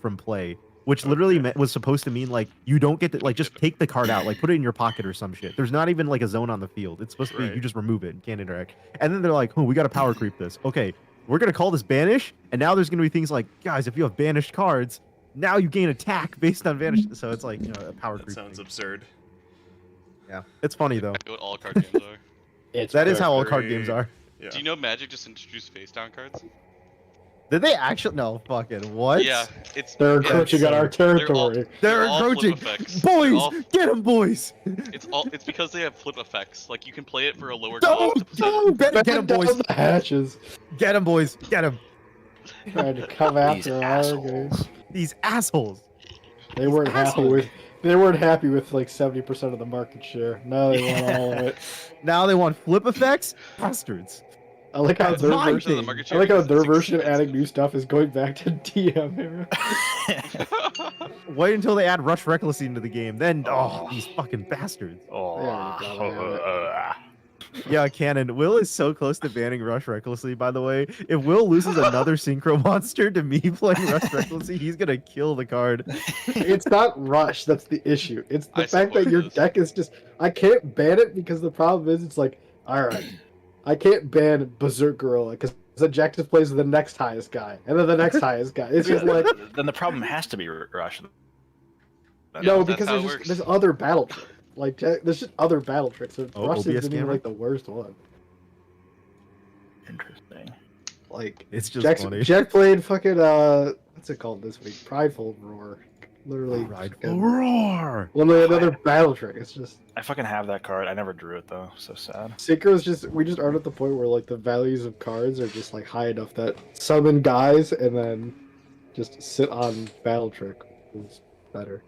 from play, which literally was supposed to mean like you don't get to like just take the card out, like put it in your pocket or some shit. There's not even like a zone on the field. It's supposed to be you just remove it and can't interact. And then they're like, oh, we got to power creep this. Okay, we're gonna call this banish, and now there's gonna be things like, guys, if you have banished cards, now you gain attack based on vanish. So it's like, you know, a power creep. That sounds absurd. Yeah, it's funny though. What all card games are. That is how all card games are. Yeah. Do you know Magic just introduced face down cards? Did they actually? No, fucking what? Yeah, they're encroaching on our territory. They're encroaching. Boys, get them, boys. It's because they have flip effects. Like you can play it for a lower cost. Get them, boys. The hatches. Get them, boys. Get them. Trying to come after our games. These assholes. They weren't happy with. They weren't happy with like 70% of the market share. Now they want all of it. Now they want flip effects. Bastards. I like how their version. I like how their version of adding new stuff is going back to DM era. Wait until they add Rush Recklessly into the game. Then, these fucking bastards. Yeah, Cannon. Will is so close to banning Rush Recklessly, by the way. If Will loses another Synchro Monster to me playing Rush Recklessly, he's going to kill the card. It's not Rush that's the issue. It's the fact that your deck is just... I can't ban it because the problem is it's like, alright, I can't ban Berserk Gorilla because the Jack just plays the next highest guy, and then the next highest guy. It's just like... Then the problem has to be Rush. No, because there's other battle tricks. Like, there's just other battle tricks. So Rush isn't even like the worst one. Interesting. Like, it's just funny. Jack played fucking, what's it called this week? Prideful Roar. Literally. Prideful Roar! Literally another battle trick. It's just... I fucking have that card. I never drew it, though. So sad. Synchro's just... We just aren't at the point where, like, the values of cards are just, like, high enough that summon guys and then just sit on battle trick is better.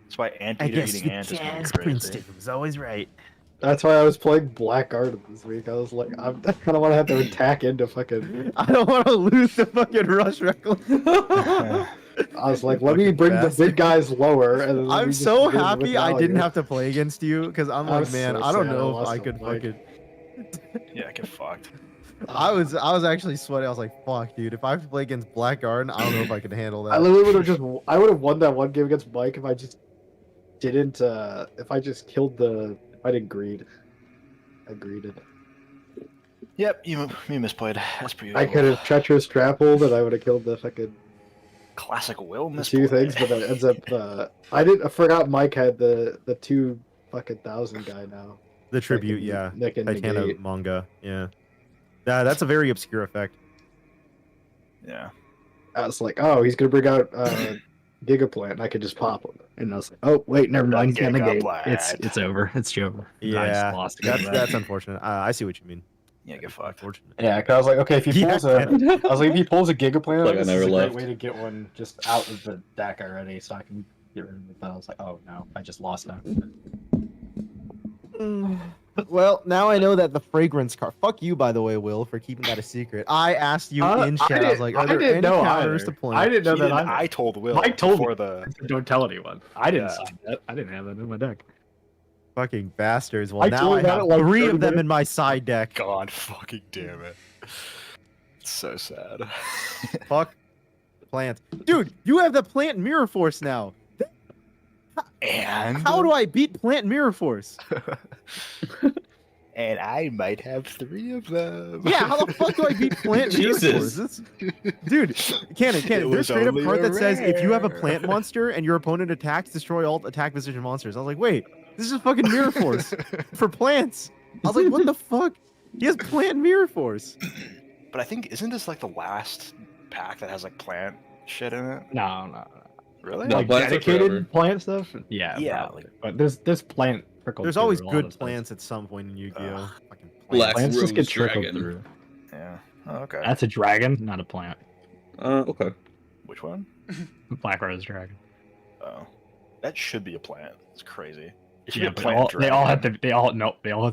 That's why Anteater eating ant is crazy. Was always right. That's why I was playing Black Garden this week. I was like, I kind of want to have to attack into fucking... I don't want to lose the fucking Rush Reckless. I was like, let me bring the big guys lower. And then I'm so happy I didn't have to play against you, because I'm like, man, I don't know if I could fucking... Yeah, get fucked. I was actually sweating. I was like, fuck, dude. If I have to play against Black Garden, I don't know if I could handle that. I literally would have just... I would have won that one game against Mike if I just didn't... if I just killed the... If I didn't greed. I greeded. Yep, you misplayed. That's pretty I could have treacherous grappled and I would have killed the fucking... Classic Will misplay. Two things, but that ends up... I forgot Mike had the 2 fucking 1,000 guy now. The tribute, yeah. Nick and Titana manga, yeah. That's a very obscure effect. Yeah. I was like, oh, he's gonna bring out Gigaplant, and I could just pop him. And I was like, oh wait, never mind, he's gonna negate. It's over. It's over. Yeah, that's unfortunate. I see what you mean. Yeah, get fucked. Yeah, because I was like, okay, if he pulls if he pulls a Gigaplant, like this is a great way to get one just out of the deck already, so I can get rid of it. But I was like, oh no, I just lost that. Well, now I know that the fragrance card. Fuck you, by the way, Will, for keeping that a secret. I asked you in chat. I was like, are there any counters to play? I didn't know that. I told Will. Mike told me. Don't tell anyone. I didn't see that. I didn't have that in my deck. Fucking bastards. Well, now I have like 3 of them in my side deck. God fucking damn it. It's so sad. Fuck plant. Dude, you have the plant mirror force now. And how do I beat plant mirror force? And I might have 3 of them. Yeah, how the fuck do I beat plant mirror force? Dude, Cannon, there's straight up a card that says if you have a plant monster and your opponent attacks, destroy all attack position monsters. I was like, wait, this is fucking mirror force for plants. I was like, what the fuck? He has plant mirror force. But I think, isn't this like the last pack that has like plant shit in it? No. Really? No, like dedicated plant stuff? Yeah. Like, but there's plant trickled. There's always good plants at some point in Yu-Gi-Oh. Plants just get trickled through. Yeah. Oh, okay. That's a dragon, not a plant. Okay. Which one? Black Rose Dragon. Oh, that should be a plant. It's crazy. It Yeah, but they all have to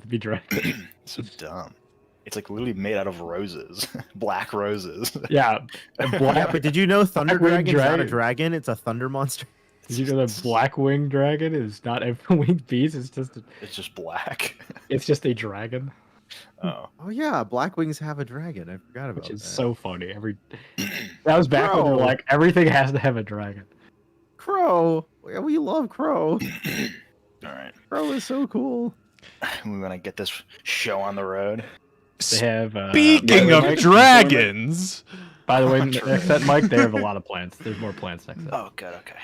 be dragon. So dumb. It's like literally made out of roses, black roses. Yeah, but did you know Thunder Dragon's not a dragon? It's a thunder monster. Did you know the black winged dragon is not a winged beast? It's just It's just black. It's just a dragon. Oh. Oh yeah, Black Wings have a dragon. I forgot about Which is that. so funny. That was back when they were Bro. like everything has to have a dragon. Crow. Yeah, we love Crow. All right. Crow is so cool. We want to get this show on the road. They have. Speaking by of the way, Mike- dragons, By the way, next set, Mike, they have a lot of plants. There's more plants next set. Oh, good. Okay.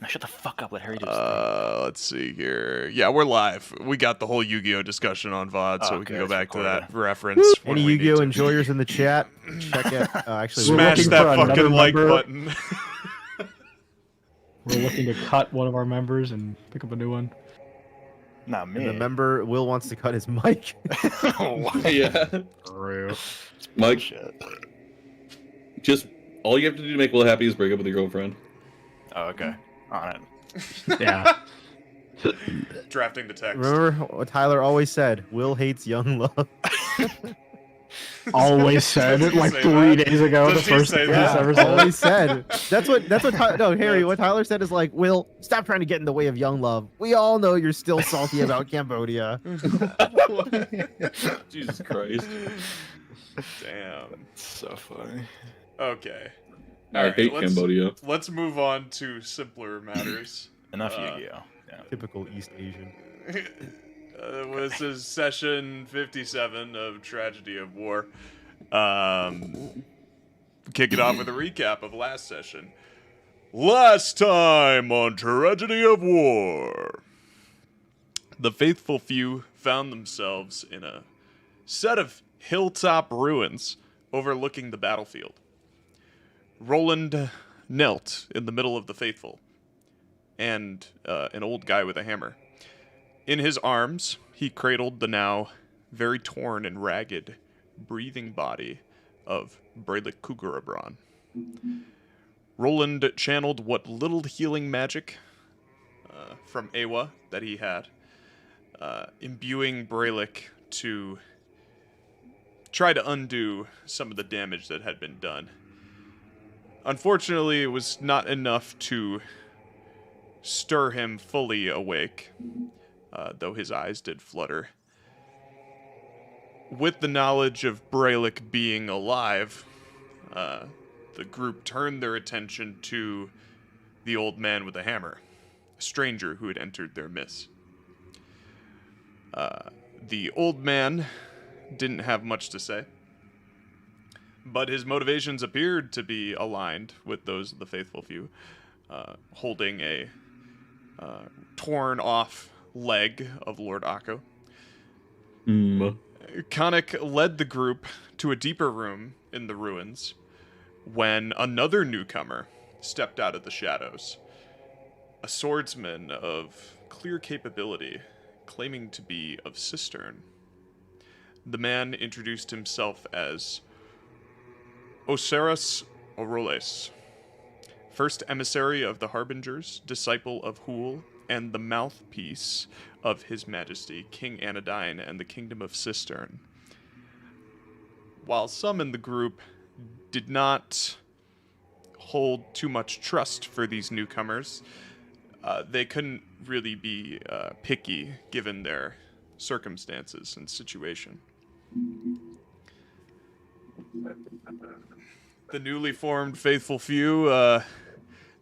Now shut the fuck up. Let Harry do his let's see here. Yeah, we're live. We got the whole Yu-Gi-Oh discussion on VOD, so Oh, we can good, go it's back to recorded. that reference. when Any we need Yu-Gi-Oh to. enjoyers in the chat? Check it. Actually, We're Smash looking that for another fucking like member. button. We're looking to cut one of our members and pick up a new one. thing. Not me. the member Will wants to cut his mic. Yeah. True. Mike, Shit. just all you have to do to make Will happy is break up with your girlfriend. Oh, okay. On it. Yeah. Drafting the text. Remember what Tyler always said? Will hates young love. Always said Does it he like say 3 that? days ago. Does The he first say thing that? he's ever said. Always said. That's what no, Harry, what Tyler said is like, Will, stop trying to get in the way of young love. We all know you're still salty about Cambodia. Jesus Christ. Damn. So funny. Okay. I Alright, hate let's- Cambodia. Let's move on to simpler matters. Enough Yu-Gi-Oh. Yeah. Typical East Asian. This is session 57 of Tragedy of War. Kick it off with a recap of last session. Last time on Tragedy of War, the faithful few found themselves in a set of hilltop ruins overlooking the battlefield. Rolland knelt in the middle of the faithful, and an old guy with a hammer. In his arms, he cradled the now very torn and ragged, breathing body of Brelikk Cougarabron. Rolland channeled what little healing magic from Aewa that he had, imbuing Brelikk to try to undo some of the damage that had been done. Unfortunately, it was not enough to stir him fully awake, though his eyes did flutter. With the knowledge of Brelikk being alive, the group turned their attention to the old man with a hammer, a stranger who had entered their midst. The old man didn't have much to say, but his motivations appeared to be aligned with those of the faithful few, holding a torn off leg of Lord Akko. Khanek led the group to a deeper room in the ruins when another newcomer stepped out of the shadows. A swordsman of clear capability, claiming to be of Cistern. The man introduced himself as Ocerus Oroles, first emissary of the Harbingers, disciple of Huul, and the mouthpiece of His Majesty, King Anodyne, and the Kingdom of Cistern. While some in the group did not hold too much trust for these newcomers, they couldn't really be picky given their circumstances and situation. The newly formed faithful few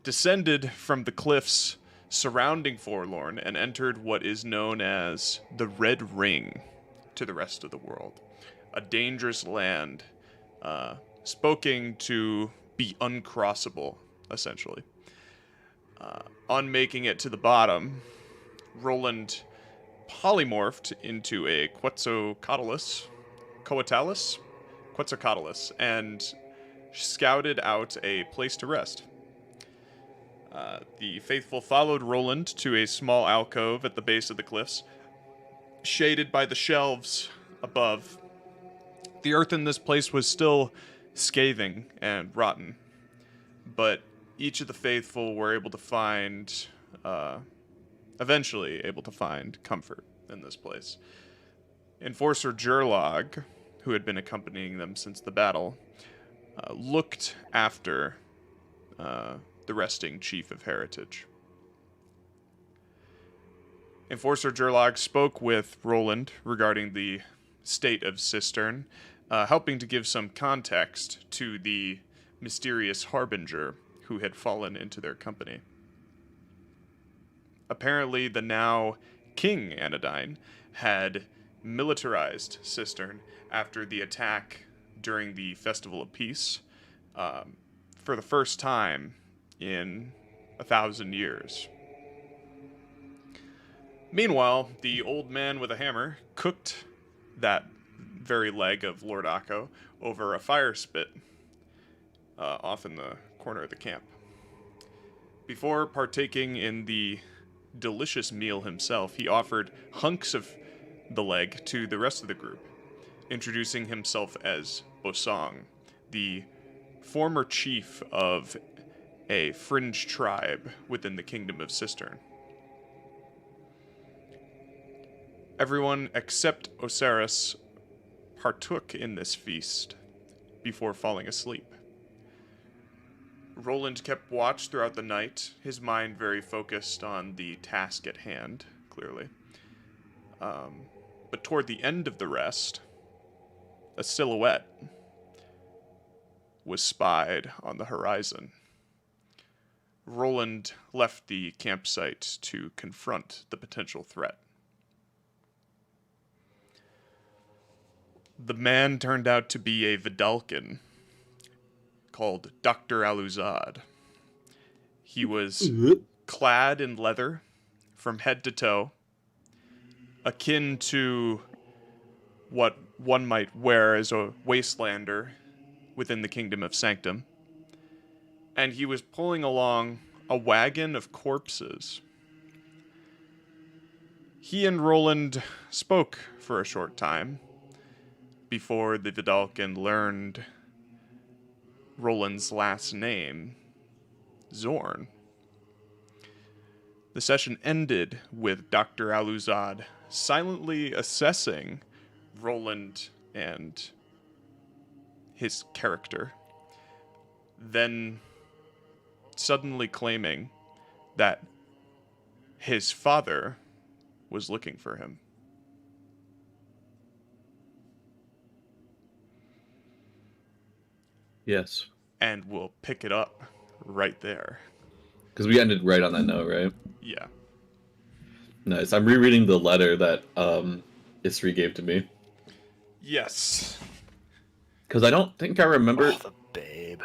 descended from the cliffs surrounding Forlorn and entered what is known as the Red Ring to the rest of the world. A dangerous land, spoken to be uncrossable, essentially. On making it to the bottom, Rolland polymorphed into a Quetzalcoatlus, and scouted out a place to rest. The faithful followed Rolland to a small alcove at the base of the cliffs, shaded by the shelves above. The earth in this place was still scathing and rotten, but each of the faithful were able to find, eventually able to find comfort in this place. Enforcer Gerlog, who had been accompanying them since the battle, looked after the resting chief of heritage. Enforcer Gerlog spoke with Rolland regarding the state of Cistern, helping to give some context to the mysterious harbinger who had fallen into their company. Apparently, the now King Anodyne had militarized Cistern after the attack during the Festival of Peace for the first time in 1,000 years. Meanwhile, the old man with a hammer cooked that very leg of Lord Akko over a fire spit off in the corner of the camp. Before partaking in the delicious meal himself, he offered hunks of the leg to the rest of the group, introducing himself as Bosong, the former chief of a fringe tribe within the kingdom of Cistern. Everyone except Ocerus partook in this feast before falling asleep. Rolland kept watch throughout the night, his mind very focused on the task at hand, clearly. But toward the end of the rest, a silhouette was spied on the horizon. Rolland left the campsite to confront the potential threat. The man turned out to be a Vidalcan called Dr. Aluzad. He was clad in leather from head to toe, akin to what one might wear as a wastelander within the kingdom of Sanctum. And he was pulling along a wagon of corpses. He and Rolland spoke for a short time before the Vidalcan learned Roland's last name, Zorn. The session ended with Dr. Aluzad silently assessing Rolland and his character, then suddenly claiming that his father was looking for him. Yes. And we'll pick it up right there. Because we ended right on that note, right? Yeah. Nice. I'm rereading the letter that Isri gave to me. Yes. Because I don't think I remember... Oh, the babe.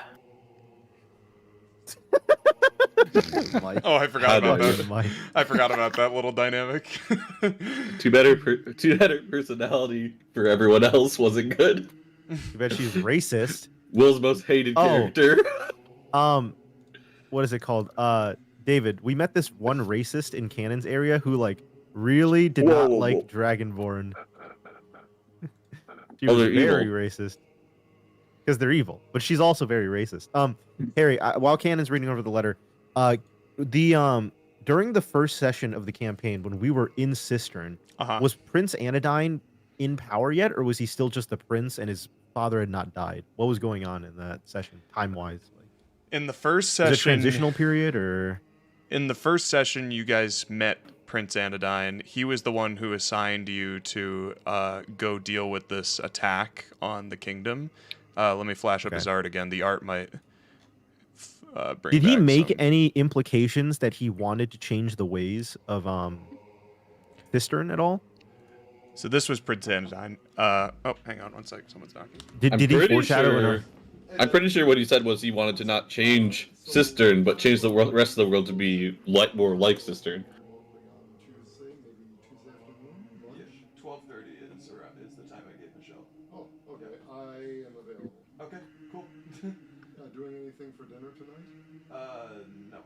Mike. Oh, I forgot about How that. Mike. I forgot about that little dynamic. Too better personality for everyone else wasn't good. You bet she's racist. Will's most hated character. What is it called? David, we met this one racist in Canon's area who like really did not like Dragonborn. She was they're very evil. racist. Because they're evil, but she's also very racist. Harry, while Canon's reading over the letter, during the first session of the campaign when we were in Cistern, was Prince Anodyne in power yet, or was he still just the prince and his father had not died? What was going on in that session, time-wise? In the first session, was it a transitional period, or in the first session, you guys met Prince Anodyne. He was the one who assigned you to go deal with this attack on the kingdom. Let me flash up his art again. The art might bring. Did he back make some... any implications that he wanted to change the ways of Cistern at all? So this was Prince Anodyne. Oh, hang on one second. Someone's knocking. Did he foreshadow? I'm pretty sure what he said was he wanted to not change Cistern, but change the rest of the world to be more like Cistern. 12:30 is the time I gave Michelle. Oh, okay. I am available. Okay, cool. Doing anything for dinner tonight? No.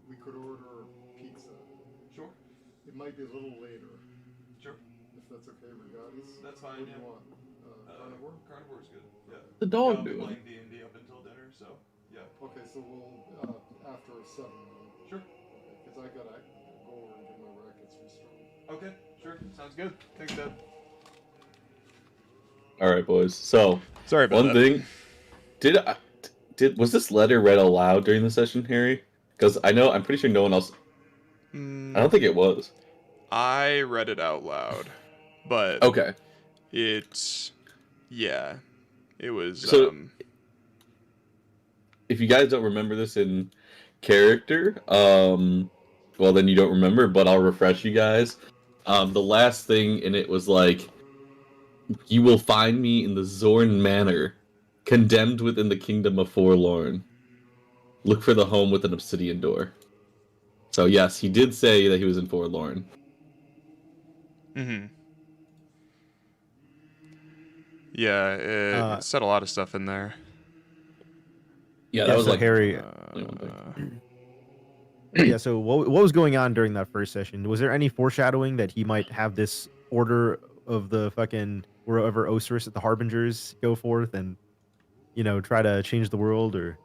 We could order pizza. Sure. It might be a little later. Sure. If that's okay, regardless. That's fine. What do you want? Carnivore? Carnivore's good. Yeah. The dog I'll be doing. playing D&D up until dinner, so yeah. Okay, so we'll after 7. Sure. Okay, because I gotta go over and get my rackets restored. Okay, sure. Sounds good. Thanks, Dad. All right, boys. So Sorry about one thing. Was this letter read aloud during the session, Harry? Because I'm pretty sure no one else. I don't think it was. I read it out loud. but Okay. it was So- If you guys don't remember this in character, well then you don't remember, but I'll refresh you guys. The last thing in it was like, you will find me in the Zorn Manor, condemned within the kingdom of Forlorn. Look for the home with an obsidian door. So yes, he did say that he was in Forlorn. mm-hmm. Yeah, it said a lot of stuff in there. Yeah, that was so like Harry. only one thing. Yeah. So what was going on during that first session? Was there any foreshadowing that he might have this order of the fucking wherever Ocerus at the Harbingers go forth and try to change the world or?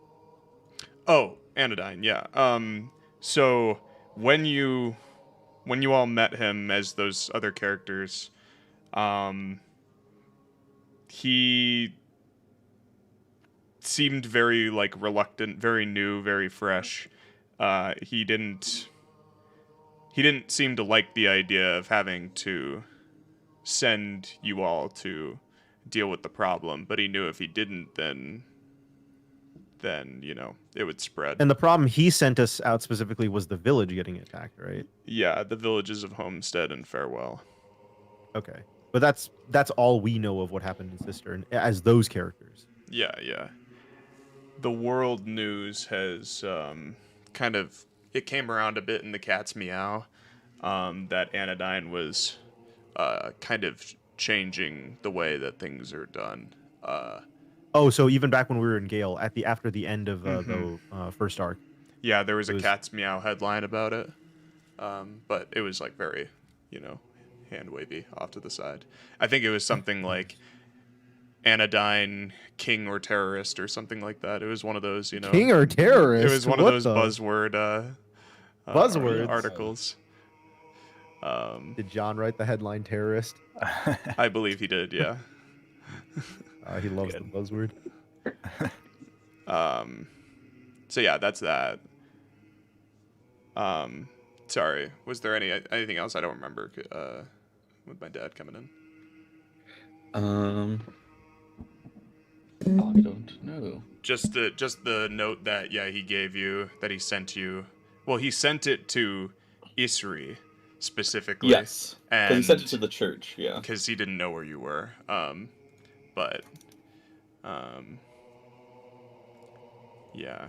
Oh, Anodyne, yeah. So when you all met him as those other characters, he seemed very like reluctant, very new, very fresh. He didn't seem to like the idea of having to send you all to deal with the problem, but he knew if he didn't, then it would spread. And the problem he sent us out specifically was the village getting attacked, right? Yeah, the villages of Homestead and Farewell. Okay, but that's all we know of what happened in Cistern as those characters. Yeah. The world news has kind of, it came around a bit in the Cat's Meow, that Anodyne was kind of changing the way that things are done. So even back when we were in Gale, after the end of the first arc. Yeah, there was a Cat's Meow headline about it, but it was like very, hand wavy off to the side. I think it was something like Anodyne, King or Terrorist or something like that. It was one of those, King or Terrorist? It was one of those buzzword buzzwords articles. Did John write the headline "Terrorist"? I believe he did. Yeah. He loves the buzzword. So yeah, that's that. Sorry. Was there anything else? I don't remember. With my dad coming in. I don't know. Just the note that he gave you, that he sent you. Well, he sent it to Isri specifically. Yes, because he and sent it to the church. Yeah, because he didn't know where you were. Yeah.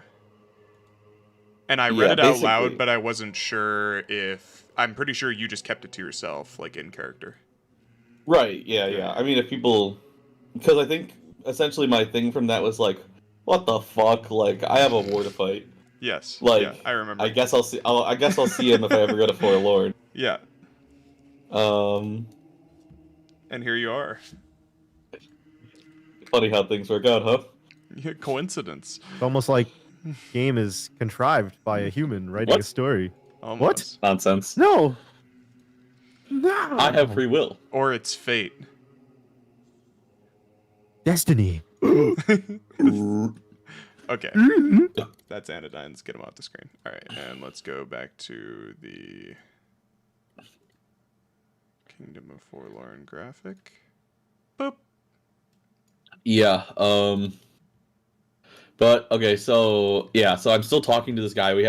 And I read it out loud, but I wasn't sure if... I'm pretty sure you just kept it to yourself, like in character. Right, yeah. I mean, if people... Because I think, essentially, my thing from that was like, what the fuck? Like, I have a war to fight. Yes. Like, yeah, I remember. I guess I'll see him if I ever go to Forlorn. Yeah. And here you are. Funny how things work out, huh? Yeah, coincidence. It's almost like game is contrived by a human writing a story. Almost. What? Nonsense. No. I have free will. Or it's fate. Destiny. Okay. That's Anodyne's. Get him off the screen. All right, and let's go back to the Kingdom of Forlorn graphic. Boop. Yeah. But okay, so I'm still talking to this guy. I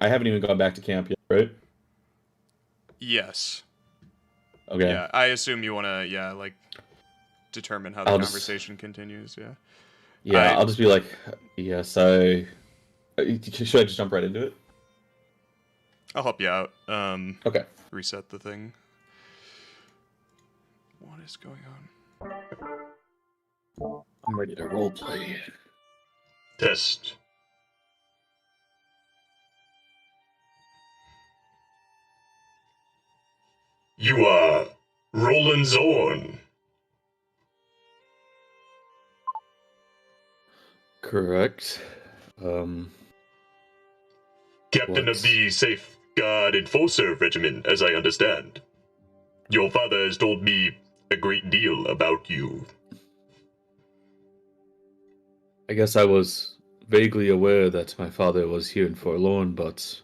haven't even gone back to camp yet, right? Yes. Okay. Yeah, I assume you want to determine how the conversation continues. Yeah. Yeah, I'll just be like, yes, should I just jump right into it? I'll help you out. Okay. Reset the thing. What is going on? I'm ready to roleplay. Test. You are Rolland Zorn. Correct. Captain of the Safeguard Enforcer Regiment, as I understand. Your father has told me a great deal about you. I guess I was vaguely aware that my father was here in Forlorn, but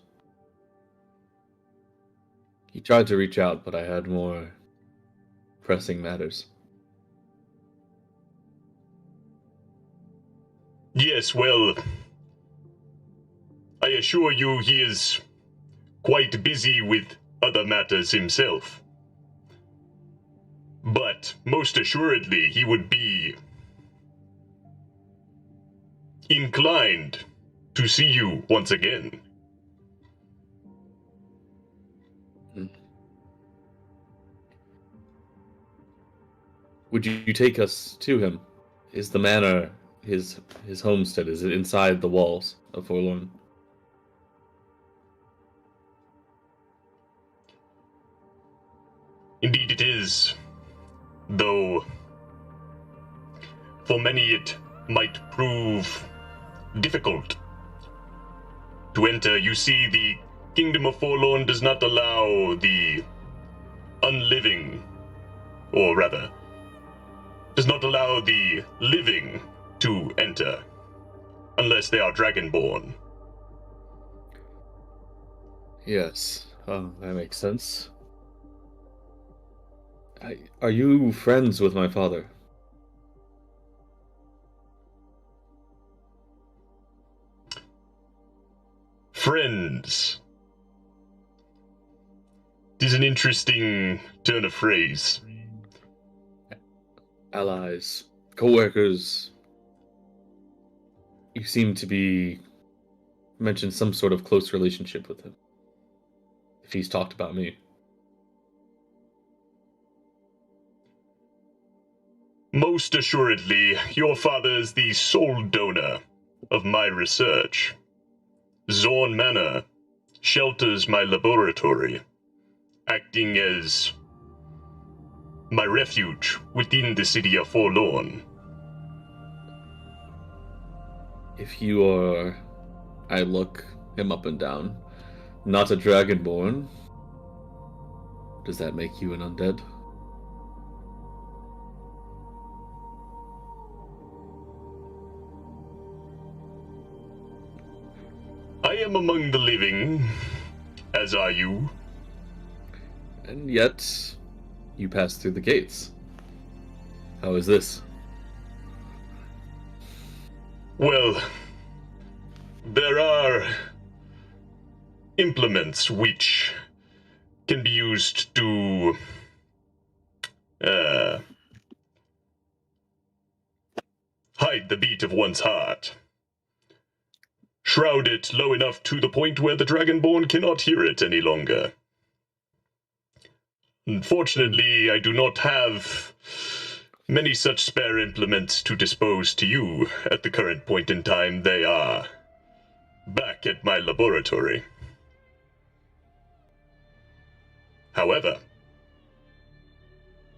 he tried to reach out, but I had more pressing matters. Yes, well, I assure you he is quite busy with other matters himself. But most assuredly, he would be inclined to see you once again. Would you take us to him? Is the manor his homestead? Is it inside the walls of Forlorn? Indeed it is, though for many it might prove difficult to enter. You see, the Kingdom of Forlorn does not allow the unliving, or rather, does not allow the living to enter, unless they are dragonborn. Yes, that makes sense. Are you friends with my father? Friends. It is an interesting turn of phrase. Allies, co-workers. You seem to be mentioned some sort of close relationship with him. If he's talked about me. Most assuredly, your father is the sole donor of my research. Zorn Manor shelters my laboratory, acting as my refuge within the city of Forlorn. If you are, I look him up and down, not a dragonborn, does that make you an undead? I am among the living, as are you. And yet, you pass through the gates. How is this? Well, there are implements which can be used to hide the beat of one's heart. Shroud it low enough to the point where the Dragonborn cannot hear it any longer. Unfortunately, I do not have many such spare implements to dispose to you at the current point in time. They are back at my laboratory. However,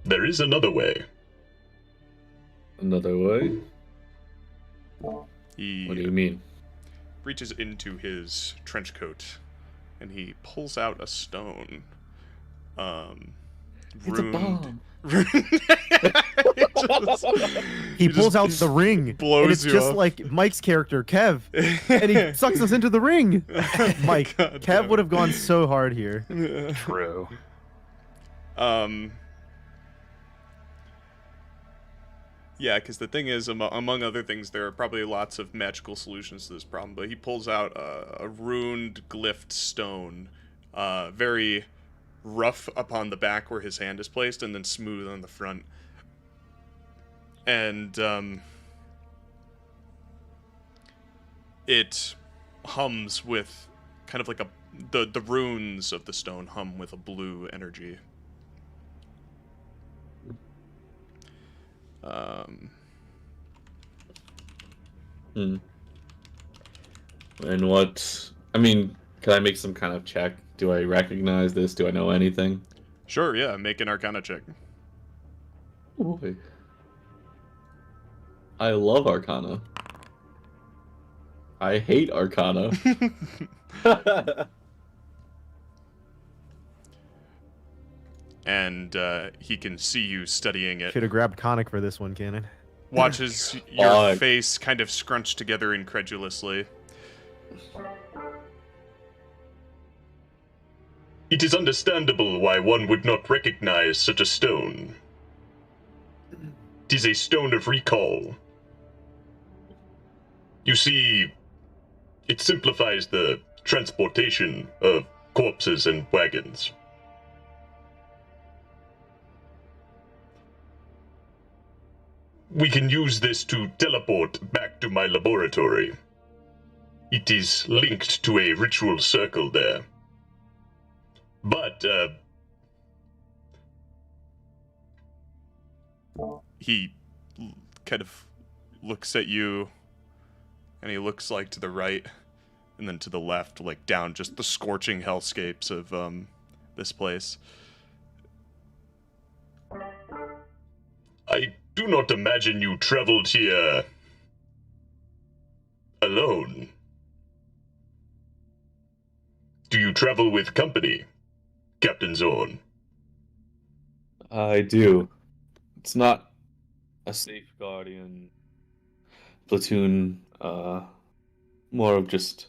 there is another way. Another way? He What do you mean? reaches into his trench coat and he pulls out a stone. It's a bomb. He pulls out the ring, blows and it's you just up. like Mike's character, Kev, and he sucks us into the ring. Mike, God Kev damn would have gone so hard here. True. Yeah, because the thing is, among other things, there are probably lots of magical solutions to this problem, but he pulls out a runed, glyphed stone, very rough upon the back where his hand is placed, and then smooth on the front. And, it hums with kind of like the runes of the stone hum with a blue energy. And what... I mean, can I make some kind of check? Do I recognize this? Do I know anything? Sure, yeah, make an Arcana check. Oh boy. I love Arcana. I hate Arcana. And he can see you studying it. Should have grabbed Khanek for this one, Cannon. Watches your face kind of scrunch together incredulously. It is understandable why one would not recognize such a stone. It is a stone of recall. You see, it simplifies the transportation of corpses and wagons. We can use this to teleport back to my laboratory. It is linked to a ritual circle there. But, He kind of looks at you, and he looks like to the right, and then to the left, like down just the scorching hellscapes of this place. I do not imagine you traveled here alone. Do you travel with company, Captain Zorn? I do. It's not a safe guardian platoon, more of just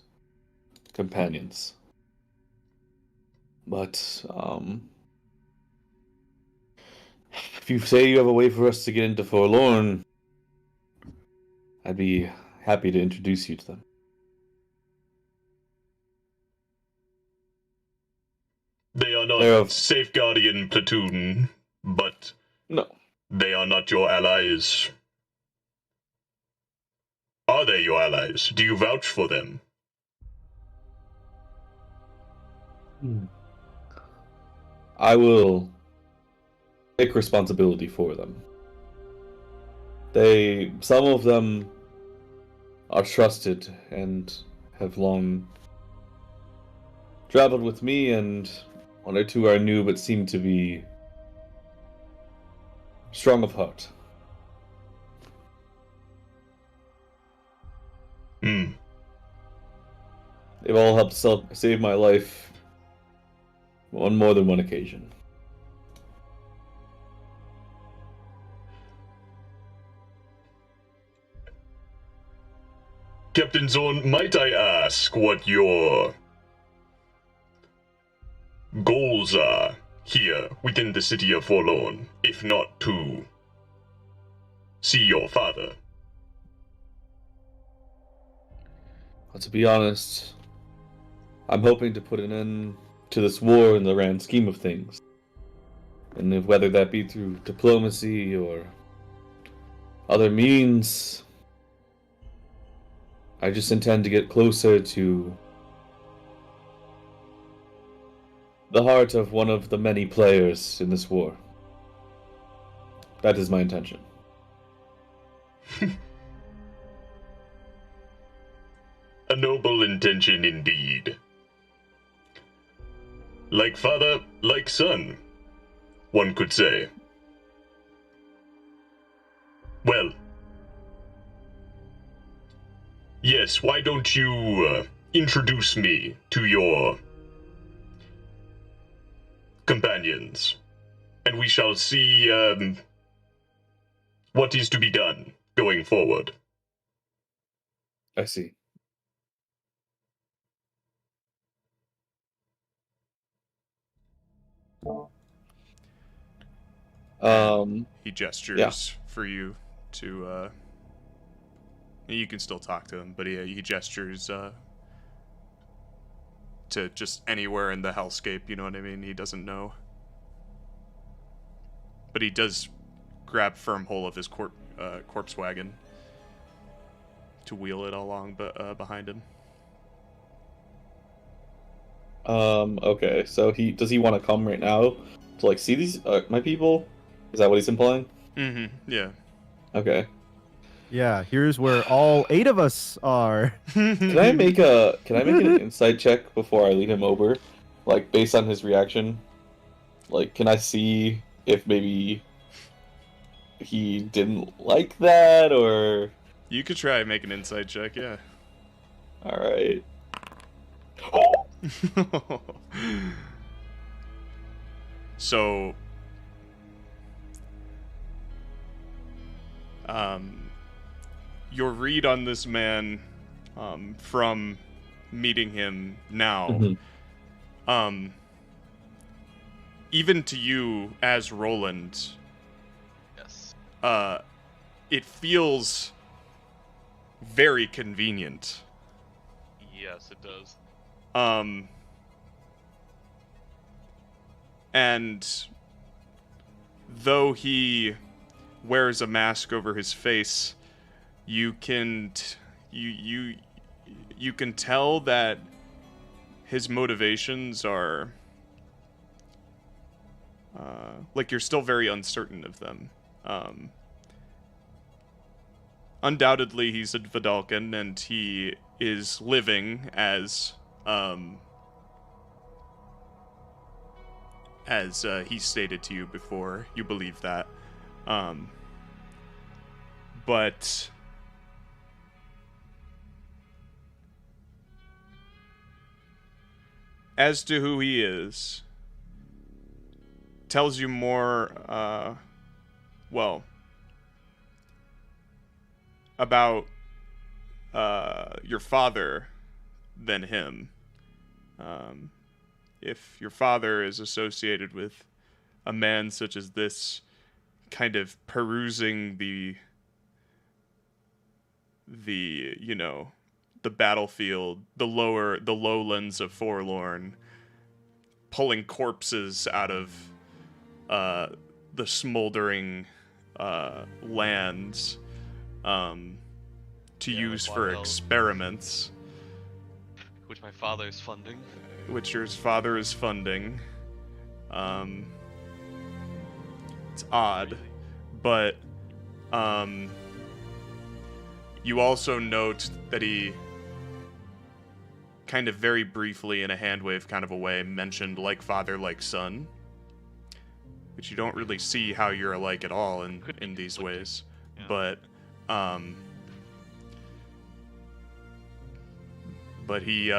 companions. But, if you say you have a way for us to get into Forlorn, I'd be happy to introduce you to them. They are not They're of- safe guardian platoon, but No. they are not your allies. Are they your allies? Do you vouch for them? I will take responsibility for them. Some of them are trusted and have long traveled with me, and one or two are new but seem to be strong of heart. Hmm. They've all helped save my life on more than one occasion. Captain Zorn, might I ask what your goals are here within the city of Forlorn, if not to see your father? Well, to be honest, I'm hoping to put an end to this war in the grand scheme of things. And whether that be through diplomacy or other means, I just intend to get closer to the heart of one of the many players in this war. That is my intention. A noble intention indeed. Like father, like son, one could say. Well, yes, why don't you introduce me to your companions, and we shall see what is to be done going forward. I see. He gestures for you to. You can still talk to him, but he gestures to just anywhere in the hellscape. You know what I mean? He doesn't know, but he does grab firm hold of his corpse wagon to wheel it along, behind him. Okay, so does he want to come right now to like see these my people? Is that what he's implying? Mm-hmm. Yeah. Okay. Yeah, here's where all 8 of us are. Can I make an insight check before I lead him over? Like based on his reaction? Like can I see if maybe he didn't like that or You could try and make an insight check, yeah. Alright. So your read on this man from meeting him now, even to you as Rolland, Yes. it feels very convenient. Yes, it does. And though he wears a mask over his face, you can you can tell that his motivations are like you're still very uncertain of them. Undoubtedly, he's a Vidalcan, and he is living as he stated to you before. You believe that. But as to who he is, tells you more, about your father than him. If your father is associated with a man such as this, kind of perusing the battlefield, the lowlands of Forlorn, pulling corpses out of the smoldering lands to use for experiments, which my father is funding. Which your father is funding. It's odd, but you also note that he kind of very briefly, in a hand wave kind of a way, mentioned like father, like son, which you don't really see how you're alike at all in these ways. Yeah. But he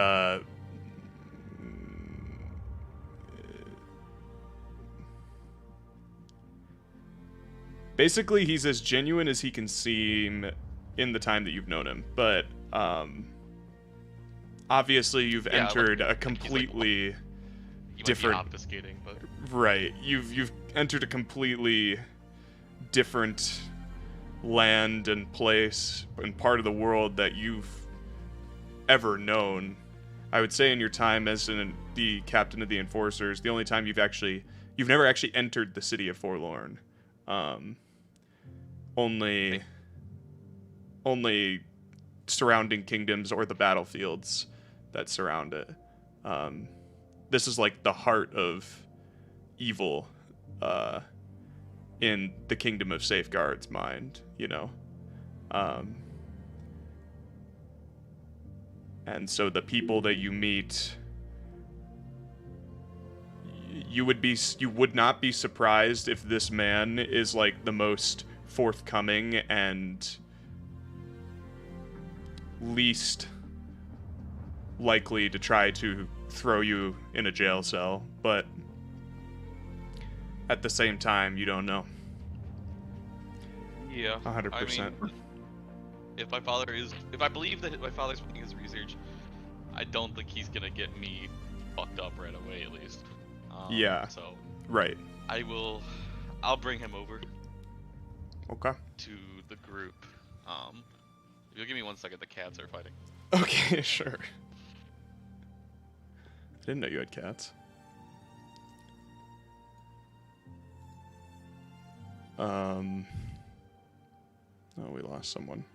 basically, he's as genuine as he can seem in the time that you've known him. But obviously, you've entered a completely different. Might be obfuscating, but right, you've entered a completely different land and place and part of the world that you've ever known. I would say in your time as the captain of the Enforcers, the only time you've never actually entered the city of Forlorn. Only surrounding kingdoms or the battlefields that surround it. This is like the heart of evil in the Kingdom of Safeguard's mind, you know. And so the people that you meet, you would not be surprised if this man is like the most forthcoming and least likely to try to throw you in a jail cell, but at the same time, you don't know. Yeah, 100%. I mean, if I believe that my father's funding his research, I don't think he's gonna get me fucked up right away, at least. Yeah. So. Right. I'll bring him over. Okay. To the group. If you'll give me 1 second, the cats are fighting. Okay, sure. I didn't know you had cats. Oh, we lost someone.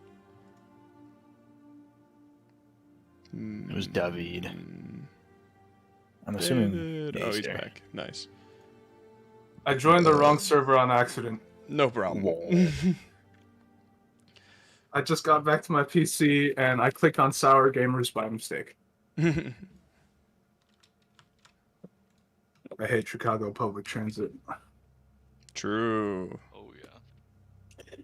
It was David. I'm assuming. Oh, he's back. Nice. I joined the wrong server on accident. No problem. I just got back to my PC and I clicked on Sour Gamers by mistake. I hate Chicago public transit. True. Oh yeah.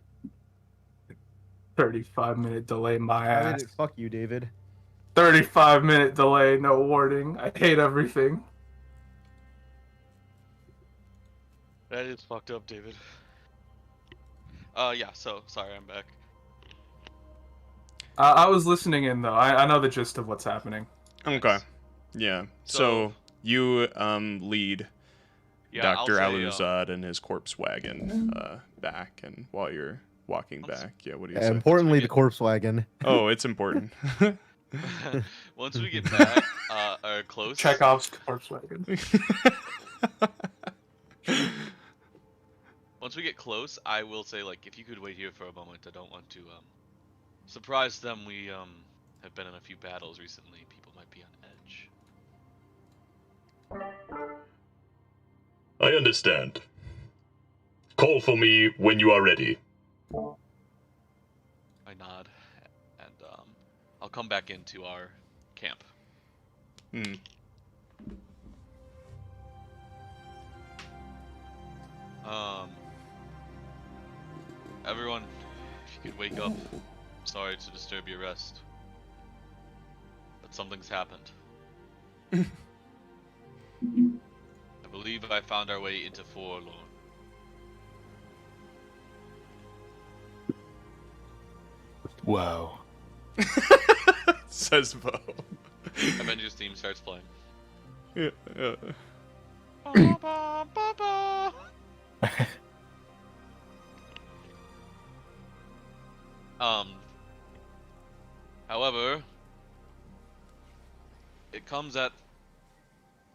35-minute delay, my ass. Fuck you, David. 35-minute delay, no warning. I hate everything. That is fucked up, David. Yeah, so, sorry, I'm back. I was listening in, though. I know the gist of what's happening. Okay. Yeah. So you lead Yeah, I'll Dr. say, Aluzad and his corpse wagon back, and while you're walking back, yeah, what do you say? Importantly, the corpse wagon. Oh, it's important. Once we get back, or close. Chekhov's corpse wagon. Once we get close, I will say, like, if you could wait here for a moment, I don't want to surprise them. We have been in a few battles recently. People might be on edge. I understand. Call for me when you are ready. I nod, and I'll come back into our camp. Hmm. Everyone, if you could wake up. Sorry to disturb your rest, but something's happened. I believe I found our way into Forlorn. Whoa. Says Vough. Avengers theme starts playing. Yeah, However, it comes at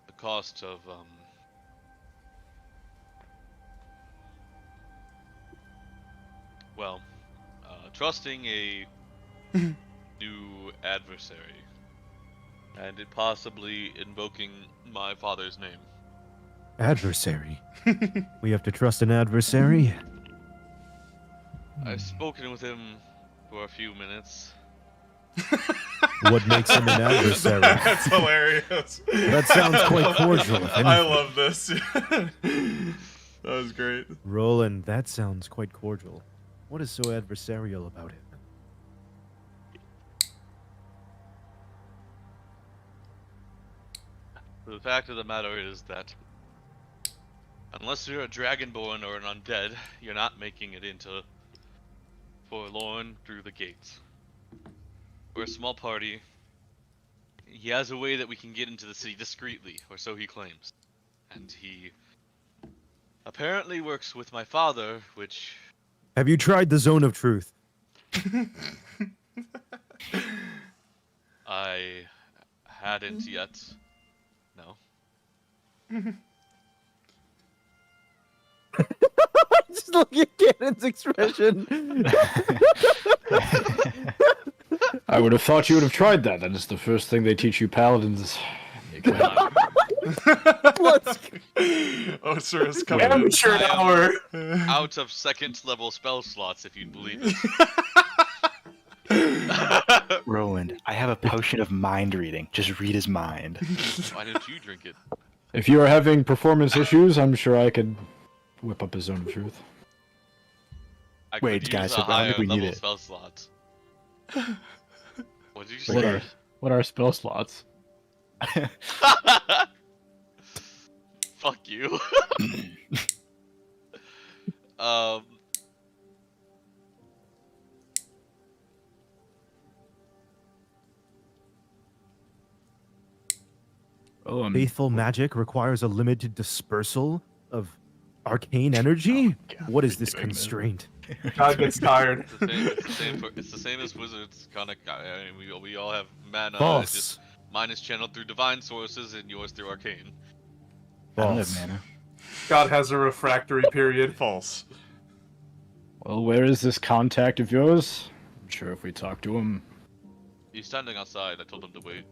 the cost of, trusting a new adversary, and it possibly invoking my father's name. Adversary. We have to trust an adversary. I've spoken with him for a few minutes. What makes him an adversary? That's hilarious. That sounds quite cordial. If I anything. love this. That was great. Roland, that sounds quite cordial. What is so adversarial about him? The fact of the matter is that unless you're a dragonborn or an undead, you're not making it into Forlorn through the gates. We're a small party. He has a way that we can get into the city discreetly, or so he claims. And he apparently works with my father, which... Have you tried the Zone of Truth? I hadn't yet. No. Just look at Cannon's expression. I would have thought you would have tried that. That is the first thing they teach you paladins. Let's Ocerus coming Amateur hour. Out of second level spell slots, if you'd believe it. Roland, I have a potion of mind reading. Just read his mind. Why didn't you drink it? If you are having performance issues, I'm sure I could whip up a Zone of Truth. I Wait, could guys, use a I don't higher think we need level it. spell slots. What did you say? What are spell slots? Fuck you. Faithful magic requires a limited dispersal of arcane energy? What is this constraint? God gets tired. It's the same as wizards. Khanek, I mean, we all have mana. False. It's just mine is channeled through divine sources, and yours through arcane. I don't have False. mana. God has a refractory period. False. Well, where is this contact of yours? I'm sure if we talk to him... He's standing outside. I told him to wait.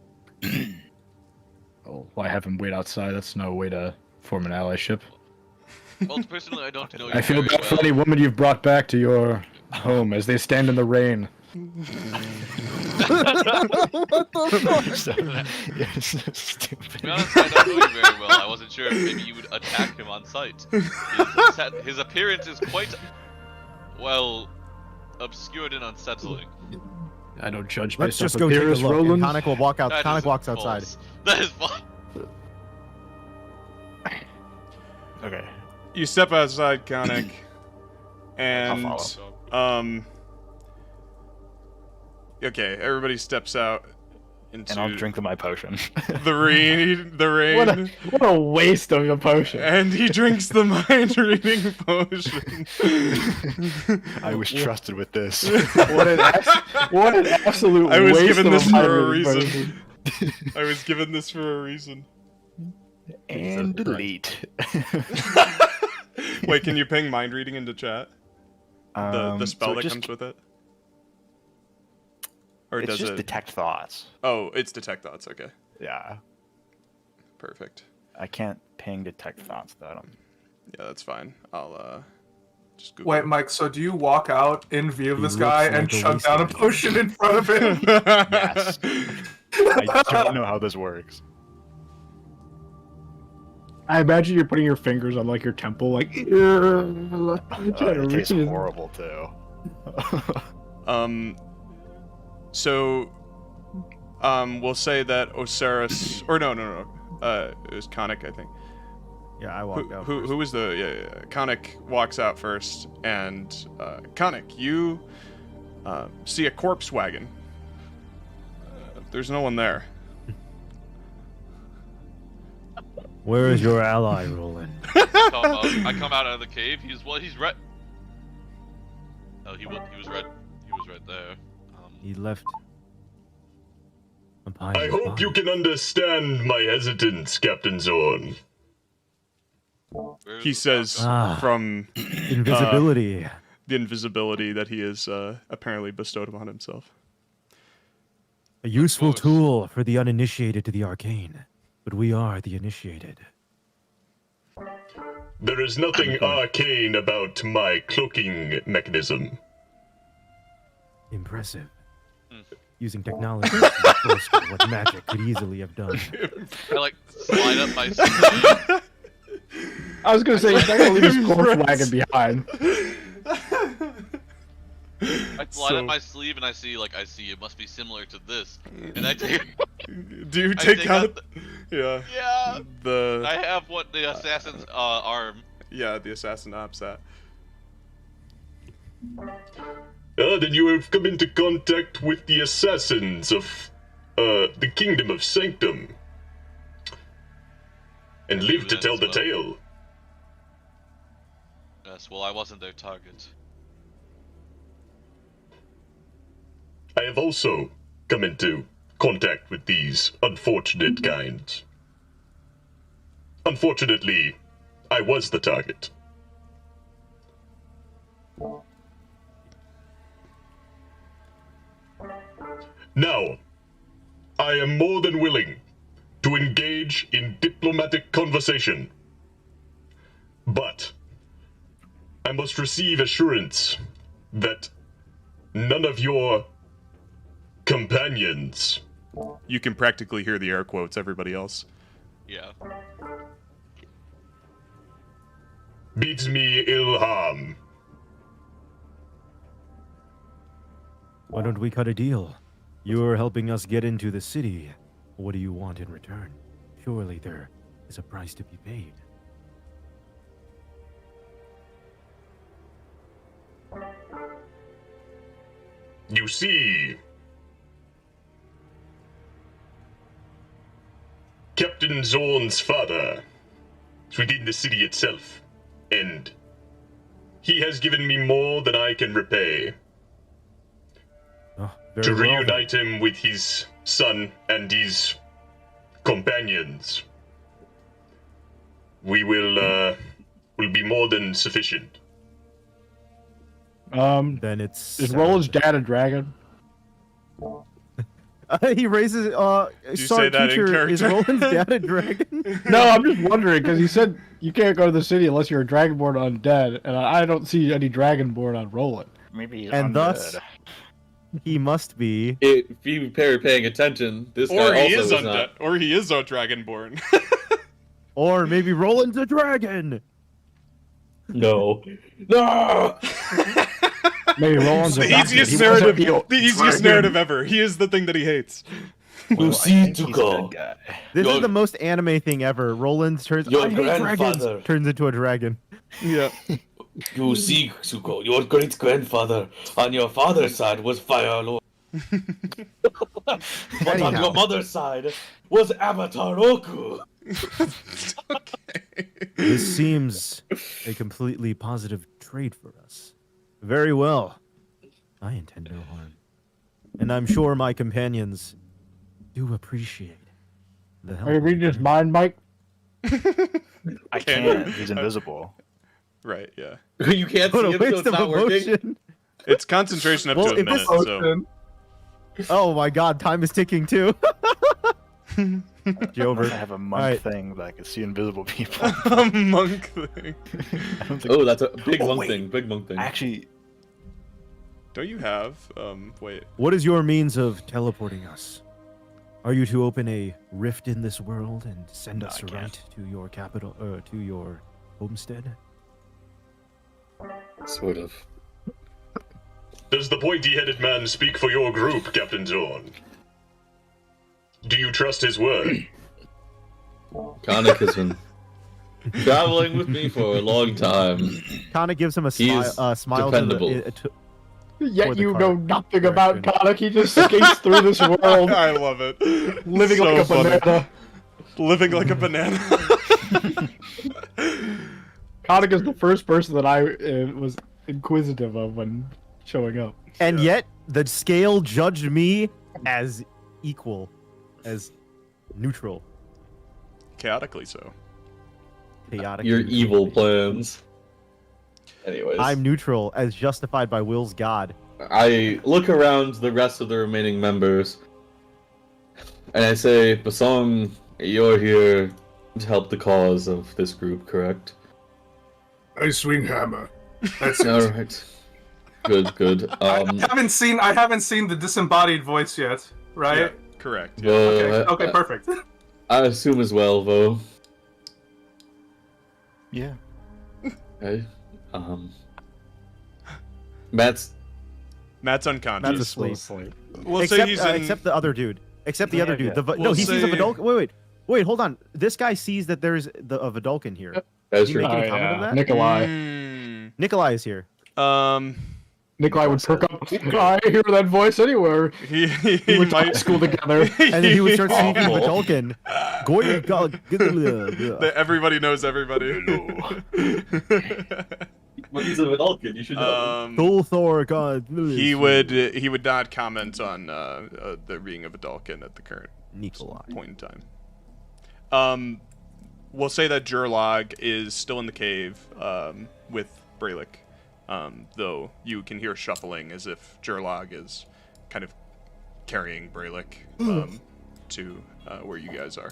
Oh, why have him wait outside? That's no way to form an allyship. Well, personally, I don't know you I feel very bad for well. any woman you've brought back to your home as they stand in the rain. What the fuck? You're so stupid. To be honest, I don't know you very well. I wasn't sure if maybe you would attack him on sight. His appearance is quite, well, obscured and unsettling. I don't judge Let's based just off go take a appearance, look. And Roland. Khanek will walk out. That Khanek is walks outside. false. That is false. Okay. You step outside, Khanek, and I'll okay, everybody steps out. into And I'll drink my potion. the rain. What a waste of a potion. And he drinks the mind reading potion. I was trusted with this. What an absolute I was waste given of this a for a mind reason. potion. I was given this for a reason. And delete. Wait, can you ping mind reading into chat? The spell so that just- comes with it? Or It's does just it? detect thoughts. Oh, it's detect thoughts. Okay, Yeah. perfect. I can't ping detect thoughts though. I don't... Yeah, that's fine. I'll just Google Wait, it. Mike, so do you walk out in view of He this looks guy like and a chug down a wasteland. potion in front of him? Yes. I don't know how this works. I imagine you're putting your fingers on like your temple, like. It tastes horrible too. So, we'll say that Ocerus, or no, it was Khanek, I think. Yeah, I walked out. Who was the, yeah, Khanek walks out first, and, Khanek, you, see a corpse wagon. There's no one there. Where is your ally, Rolland? I come out of the cave. He's right. Oh, he was right. He was right there. He left. I hope you can understand my hesitance, Captain Zorn. He says from invisibility. the invisibility that he has apparently bestowed upon himself. A useful tool for the uninitiated to the arcane, but we are the initiated. There is nothing arcane about my cloaking mechanism. Impressive. Using technology to boast of what magic could easily have done. I like slide up my sleeve. I was gonna say he's not gonna leave his corpse wagon behind. I slide up my sleeve and I see it must be similar to this, and I take. Do you take out? Yeah. Yeah. The. I have what the assassin's arm. Yeah, the assassin ops that. Then you have come into contact with the assassins of the Kingdom of Sanctum. And live to tell the tale. Yes, well, I wasn't their target. I have also come into contact with these unfortunate kinds. Unfortunately, I was the target. Now, I am more than willing to engage in diplomatic conversation. But I must receive assurance that none of your companions. You can practically hear the air quotes, everybody else. Yeah. Bids me ill harm. Why don't we cut a deal? You are helping us get into the city. What do you want in return? Surely there is a price to be paid. You see, Captain Zorn's father is within the city itself, and he has given me more than I can repay. Oh, To very well, then. reunite him with his son and his companions, we will be more than sufficient. Then it's Is Roland's dad a dragon? he raises you say that in teacher, is character? Roland's dad a dragon? No, I'm just wondering because he said you can't go to the city unless you're a dragonborn undead, and I don't see any dragonborn on Roland. Maybe he's And undead. thus he must be If you are paying attention, this Or guy he also is is undead. not. Or he is a dragonborn. or maybe Roland's a dragon. No. No! Maybe Roland's the adopted. easiest He wasn't narrative. The easiest dragon. narrative ever. He is the thing that he hates. Well, I think he's a dead guy. This Your- is the most anime thing ever. Roland turns Your I hate dragons, grandfather. turns into a dragon. Yeah. You see, Zuko, your great grandfather on your father's side was Fire Lord. But on Anyhow. your mother's side was Avatar Oku. This seems a completely positive trade for us. Very well. I intend no harm. And I'm sure my companions do appreciate the help. Are you of reading the his mind, Mike? I can't. He's invisible. Right, yeah. You can't What see a him, so waste it's of not working. emotion. It's concentration up Well, to a if this- minute, so... Oh my god, time is ticking too. Unless I Jover. have a monk Alright. thing that I can see invisible people. A monk thing. I don't think... Oh, that's a big Oh, monk wait. thing. Big monk thing. Actually, Don't you have, wait. What is your means of teleporting us? Are you to open a rift in this world and send No, us I can't. right to your capital, to your homestead? Sort of. Does the pointy-headed man speak for your group, Captain Zorn? Do you trust his word? Khanek has been traveling with me for a long time. Khanek gives him a He's smile dependable. to Yet For the you car know nothing about direction. Khanek. He just skates through this world, I love it. living So like a funny. banana. Living like a banana. Khanek is the first person that I was inquisitive of when showing up. And Yeah. yet, the scale judged me as equal, as neutral, Chaotically so. chaotic. Your neutral. evil plans. Anyways, I'm neutral, as justified by Will's god. I look around the rest of the remaining members, and I say, Bosong, you're here to help the cause of this group, correct? I swing hammer. That's All it. right. Good, good. I haven't seen the disembodied voice yet, right? Yeah, correct. Okay, perfect. I assume as well, though. yeah. Okay. Matt's Matt's unconscious. That's asleep. We'll say Except, he's in... except the other dude. Except the Yeah, other dude. yeah. The, We'll no, he sees a say- Vidalkin. Wait, hold on. This guy sees that there's a Vidalkin here. That's Did you true. make any comment on that? Nikolai. Mm, Nikolai is here. Nikolai would perk up. I hear that voice anywhere. he We went to high might... school together. And then he would start singing Awful. Vidalkin. Everybody knows everybody. Well, he's a Vidalkin, you should know. Thor, God. He would not comment on there being a Vidalkin at the current Nikolai. point in time. We'll say that Jurlog is still in the cave with Brelikk, though you can hear shuffling as if Jurlog is kind of carrying Brelikk to where you guys are.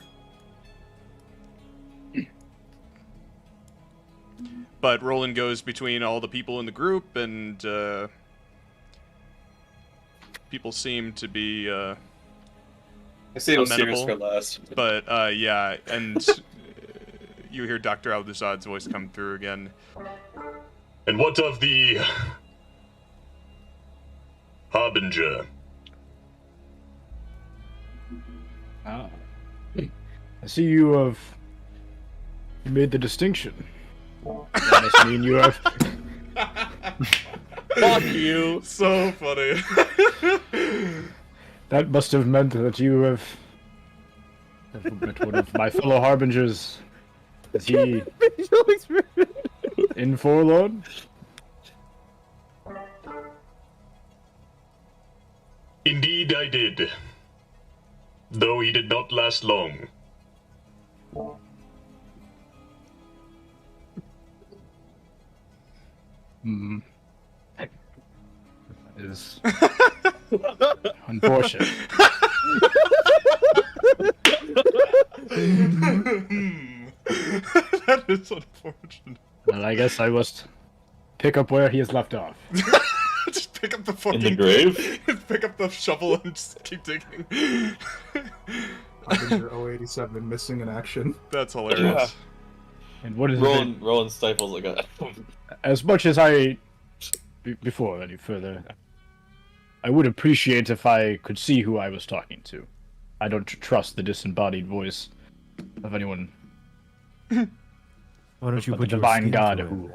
But Rolland goes between all the people in the group, and people seem to be I say amenable. Ocerus for last. But yeah, and you hear Dr. Alduzad's voice come through again. And what of the Harbinger? Ah. I see you have made the distinction. That must mean you have. Fuck you! So funny. That must have meant that you have met one of my fellow harbingers. Is he in Forlorn? Indeed I did. Though he did not last long. Hmm. That is unfortunate. That is unfortunate. Well, I guess I must pick up where he has left off. Just pick up the fucking In the grave? pick up the shovel and just keep digging. Harbinger 087 missing in action. That's hilarious. And what is it? Roland stifles like a... As much as I, before any further, I would appreciate if I could see who I was talking to. I don't trust the disembodied voice of anyone. Why don't you but put the your divine skin god to it? who?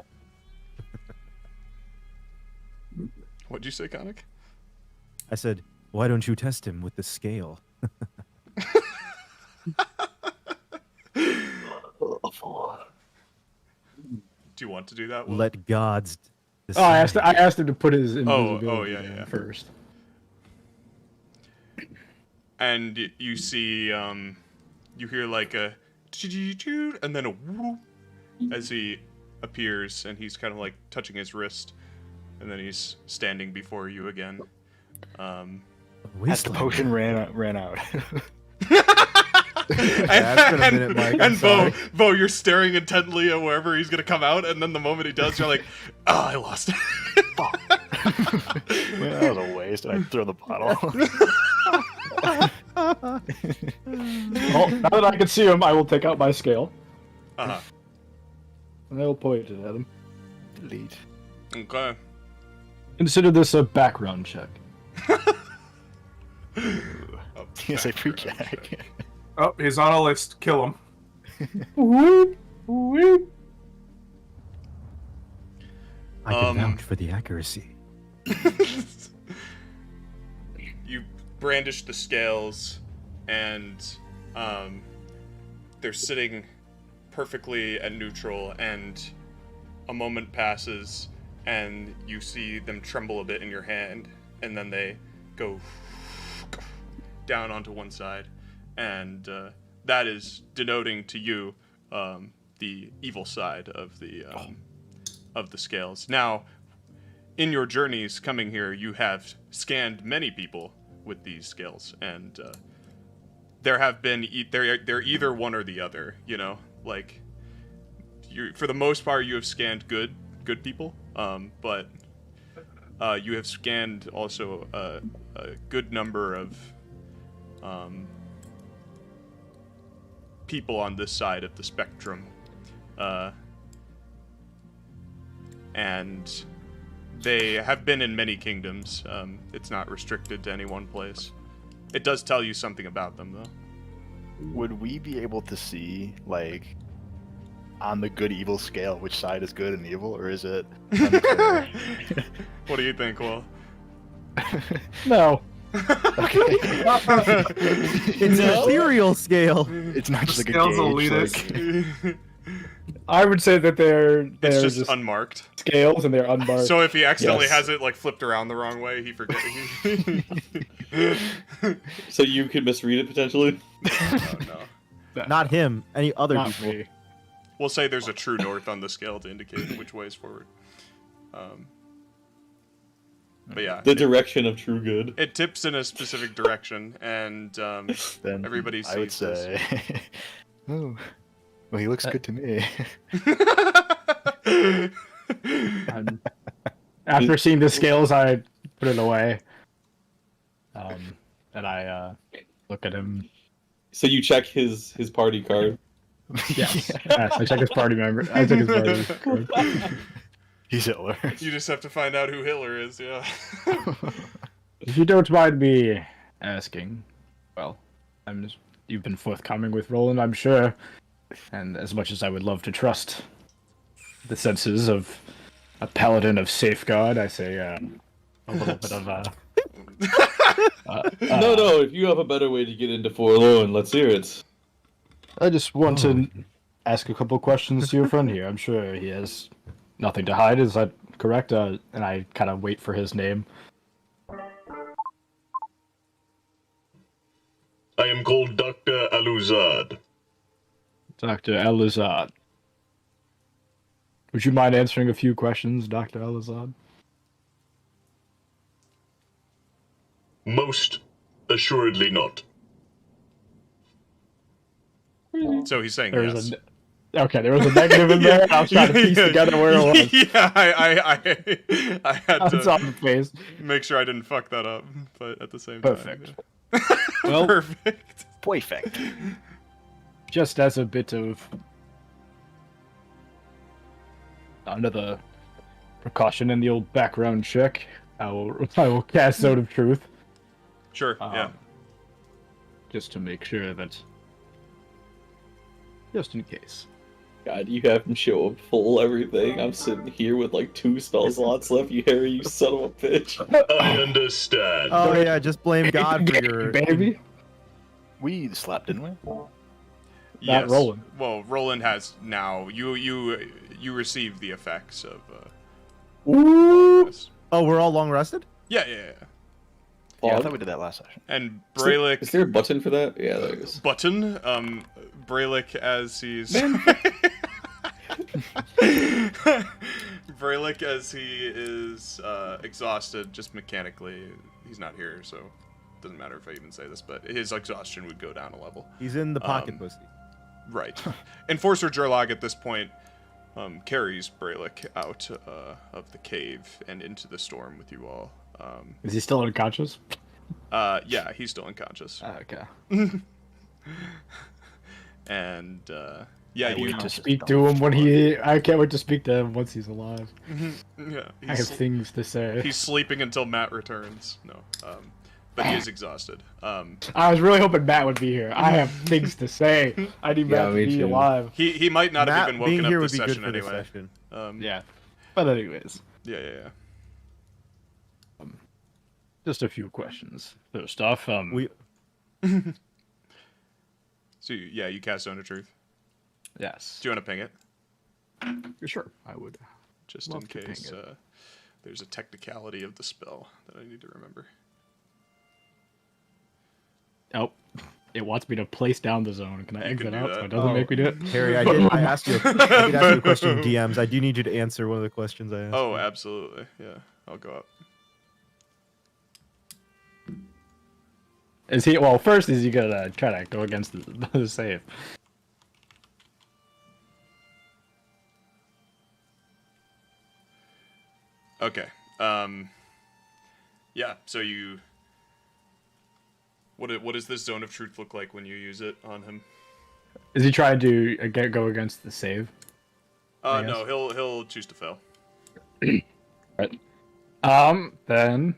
What'd you say, Khanek? I said, Why don't you test him with the scale? Do you want to do that? Will? Let gods. Oh, I asked him to put his invisibility yeah, down yeah. first. And you see, you hear like a and then a whoop as he appears, and he's kind of like touching his wrist, and then he's standing before you again. As the potion ran out. It's been a minute, Mike. I'm sorry. Bo, you're staring intently at wherever he's gonna come out, and then the moment he does, you're like, "Oh, I lost it." Well, that was a waste. I throw the bottle. Well, now that I can see him, I will take out my scale. Uh-huh. And I will point it at him. Delete. Okay. Consider this a background check. Yes, I pre-check. Oh, he's on a list. Kill him. Whoop, whoop. I can vouch for the accuracy. You brandish the scales, and they're sitting perfectly at neutral, and a moment passes, and you see them tremble a bit in your hand, and then they go down onto one side, and that is denoting to you the evil side of the scales. Now, in your journeys coming here, you have scanned many people with these scales, and there have been they're either one or the other. You know, like for the most part, you have scanned good people, but you have scanned also a good number of people on this side of the spectrum, and they have been in many kingdoms. It's not restricted to any one place. It does tell you something about them, though. Would we be able to see, like, on the good-evil scale, which side is good and evil, or is it unclear? What do you think, Will? No. Okay. It's an ethereal scale. It's not just like a Scale's gauge. elitist. Like... I would say that they're It's just just unmarked. scales and they're unmarked. So if he accidentally Yes. has it like flipped around the wrong way, he forgets. So you could misread it potentially? No. Not him. Any other Not people. me. We'll say there's a true north on the scale to indicate which way is forward. But yeah, The direction of true good. it tips in a specific direction, and Then everybody sees I would this. say, oh, well, he looks good to me. And after seeing the scales, I put it away. And I look at him. So you check his party card. Yes. Yes, I check his party member. I check his party card. He's Hitler. You just have to find out who Hitler is, yeah. If you don't mind me asking, well, you've been forthcoming with Rolland, I'm sure. And as much as I would love to trust the senses of a paladin of safeguard, I say a little bit of No, if you have a better way to get into Forlorn, let's hear it. I just want to ask a couple questions to your friend here. I'm sure he has nothing to hide. Is that correct? And I kind of wait for his name. I am called Dr. Aluzad. Dr. Elizad. Would you mind answering a few questions, Dr. Elizad? Most assuredly not. So he's saying There's yes. Okay, there was a negative in there. I was trying to piece together where it was. Yeah, I had It's on to the face. make sure I didn't fuck that up, but at the same Perfect. time. Well, Perfect. Perfect. just as a bit of under the precaution in the old background check, I will cast Zone of Truth. Sure, yeah. Just to make sure that, just in case. God, you have him show up full everything. I'm sitting here with like 2 spell slots left. You Harry, you son of a bitch. I understand. Oh yeah, just blame God for your baby. We slapped, didn't we? Not Rolland. Well, Rolland has now. You receive the effects of. This. Oh, we're all long rested? Yeah. Yeah, I thought we did that last session. And Brelikk. Is there a button for that? Yeah, there is. Button. Brelikk as he's. Brelikk as he is exhausted, just mechanically. He's not here, so it doesn't matter if I even say this, but his exhaustion would go down a level. He's in the pocket pussy. Right. Enforcer Gerlag at this point carries Brelikk out of the cave and into the storm with you all. Is he still unconscious? Yeah, he's still unconscious. Okay. And yeah, I you wait to speak to him when he. I can't wait to speak to him once he's alive. Yeah, I have things to say. He's sleeping until Matt returns. No, but he is exhausted. I was really hoping Matt would be here. I have things to say. I need Matt to be alive. He might not have even woken being up here this would be session good for anyway. this session. Yeah. But anyways. Yeah. Just a few questions. First off, we. So you cast Zone of Truth. Yes. Do you want to ping it? Sure, I would. Just in case there's a technicality of the spell that I need to remember. Oh, it wants me to place down the zone. Can I exit do out that. so it doesn't make me do it? Harry, I asked you. I did ask you a question in DMs. I do need you to answer one of the questions I asked. Oh, absolutely. Yeah, I'll go up. Is he? Well, first is he gonna try to go against the save? Okay. Yeah. So you. What does this Zone of Truth look like when you use it on him? Is he trying to go against the save? No, he'll choose to fail. Right. Then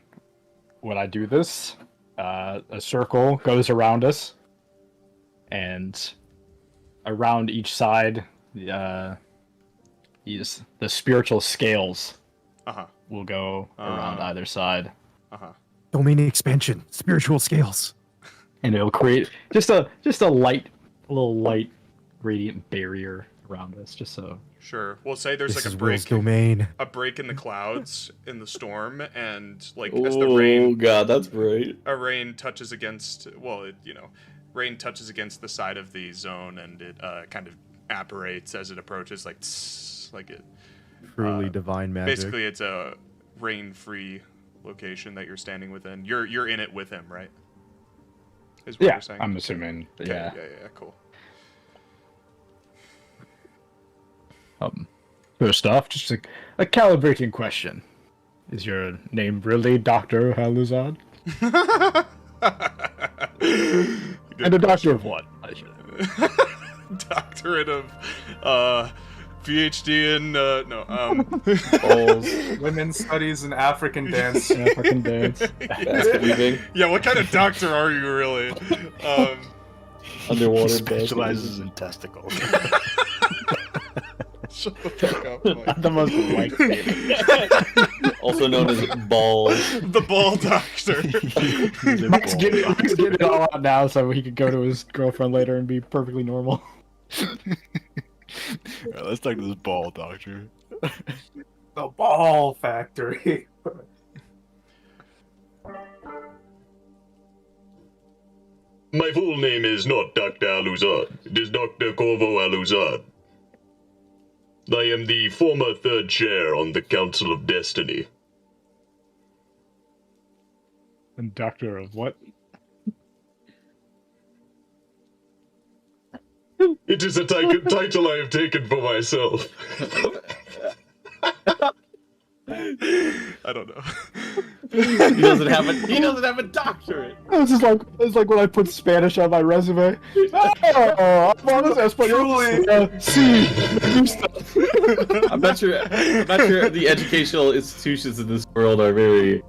when I do this, a circle goes around us, and around each side, the spiritual scales will go around either side. Domain expansion, spiritual scales, and it'll create just a little light, radiant barrier around us, just so. Sure. We'll say there's this like is Will's domain. A break in the clouds in the storm, and like Oh as the rain. God, that's great. A rain touches against. Well, rain touches against the side of the zone, and it kind of apparates as it approaches, like tss, like it. Truly divine magic. Basically, it's a rain-free location that you're standing within. You're in it with him, right? Is what you're saying? I'm assuming. Okay, Yeah. Yeah. Cool. First off, just a calibrating question. Is your name really Dr. Haluzad? And a doctor of what? I should have. Doctorate of PhD in Women's studies and African dance. African dance. Yeah, what kind of doctor are you really? Underwater specializes in testicles. Shut the fuck up, Mike. The most white statement. Also known as balls. The ball doctor. Mike's getting it all out now so he could go to his girlfriend later and be perfectly normal. Alright, let's talk to this ball doctor. The ball factory. My full name is not Dr. Aluzad. It is Dr. Corvo Aluzad. I am the former third chair on the Council of Destiny. And doctor of what? It is a title I have taken for myself. I don't know. He doesn't have a doctorate. It's like when I put Spanish on my resume. Oh, I'm Español. Sí, me gusta. I'm not sure the educational institutions in this world are very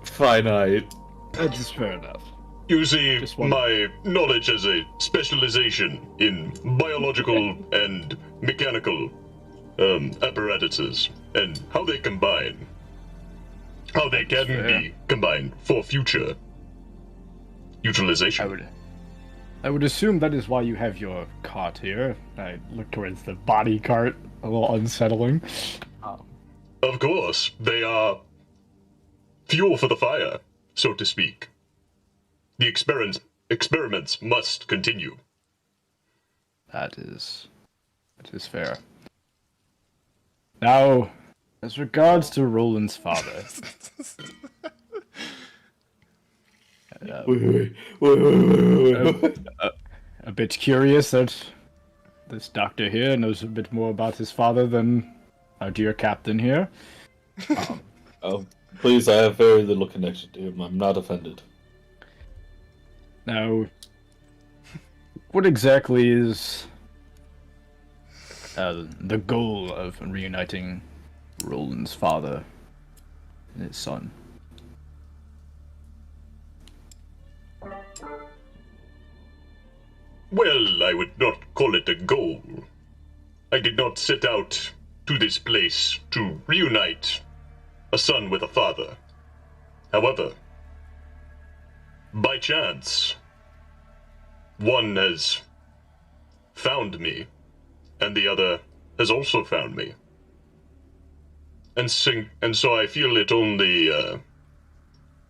finite. That's just fair enough. You see, Just one. my knowledge has a specialization in biological and mechanical apparatuses and how they combine. How they can be combined for future utilization. I would assume that is why you have your cart here. I look towards the body cart, a little unsettling. Of course, they are fuel for the fire, so to speak. The experiments must continue. That is fair. Now, as regards to Roland's father, a bit curious that this doctor here knows a bit more about his father than our dear captain here. Oh, please, I have very little connection to him. I'm not offended. Now, what exactly is the goal of reuniting Roland's father and his son? Well, I would not call it a goal. I did not set out to this place to reunite a son with a father. However, by chance, one has found me, and the other has also found me. And so I feel it only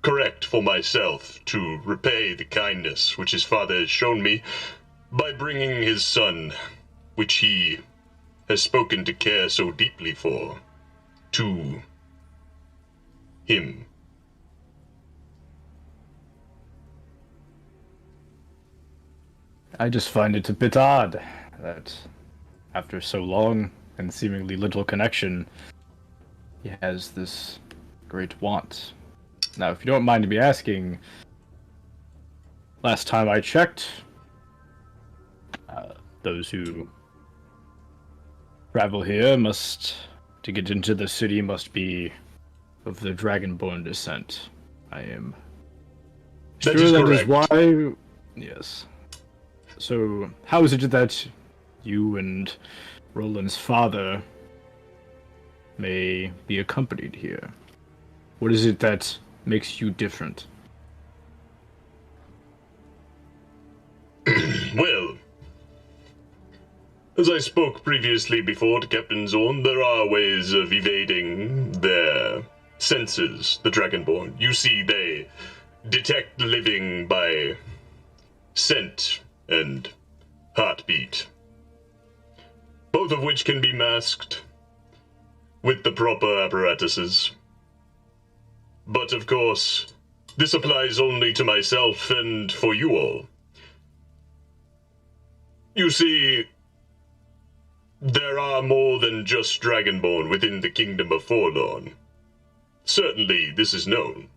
correct for myself to repay the kindness which his father has shown me by bringing his son, which he has spoken to care so deeply for, to him. I just find it a bit odd that after so long and seemingly little connection, he has this great want. Now, if you don't mind me asking, last time I checked, those who travel here to get into the city, must be of the Dragonborn descent. I am That sure is that is correct. why. Yes. So, how is it that you and Roland's father may be accompanied here? What is it that makes you different? Well, as I spoke previously before to Captain Zorn, there are ways of evading their senses, the Dragonborn. You see, they detect living by scent and heartbeat, both of which can be masked with the proper apparatuses. But of course, this applies only to myself and for you all. You see, there are more than just Dragonborn within the kingdom of Forlorn. Certainly, this is known.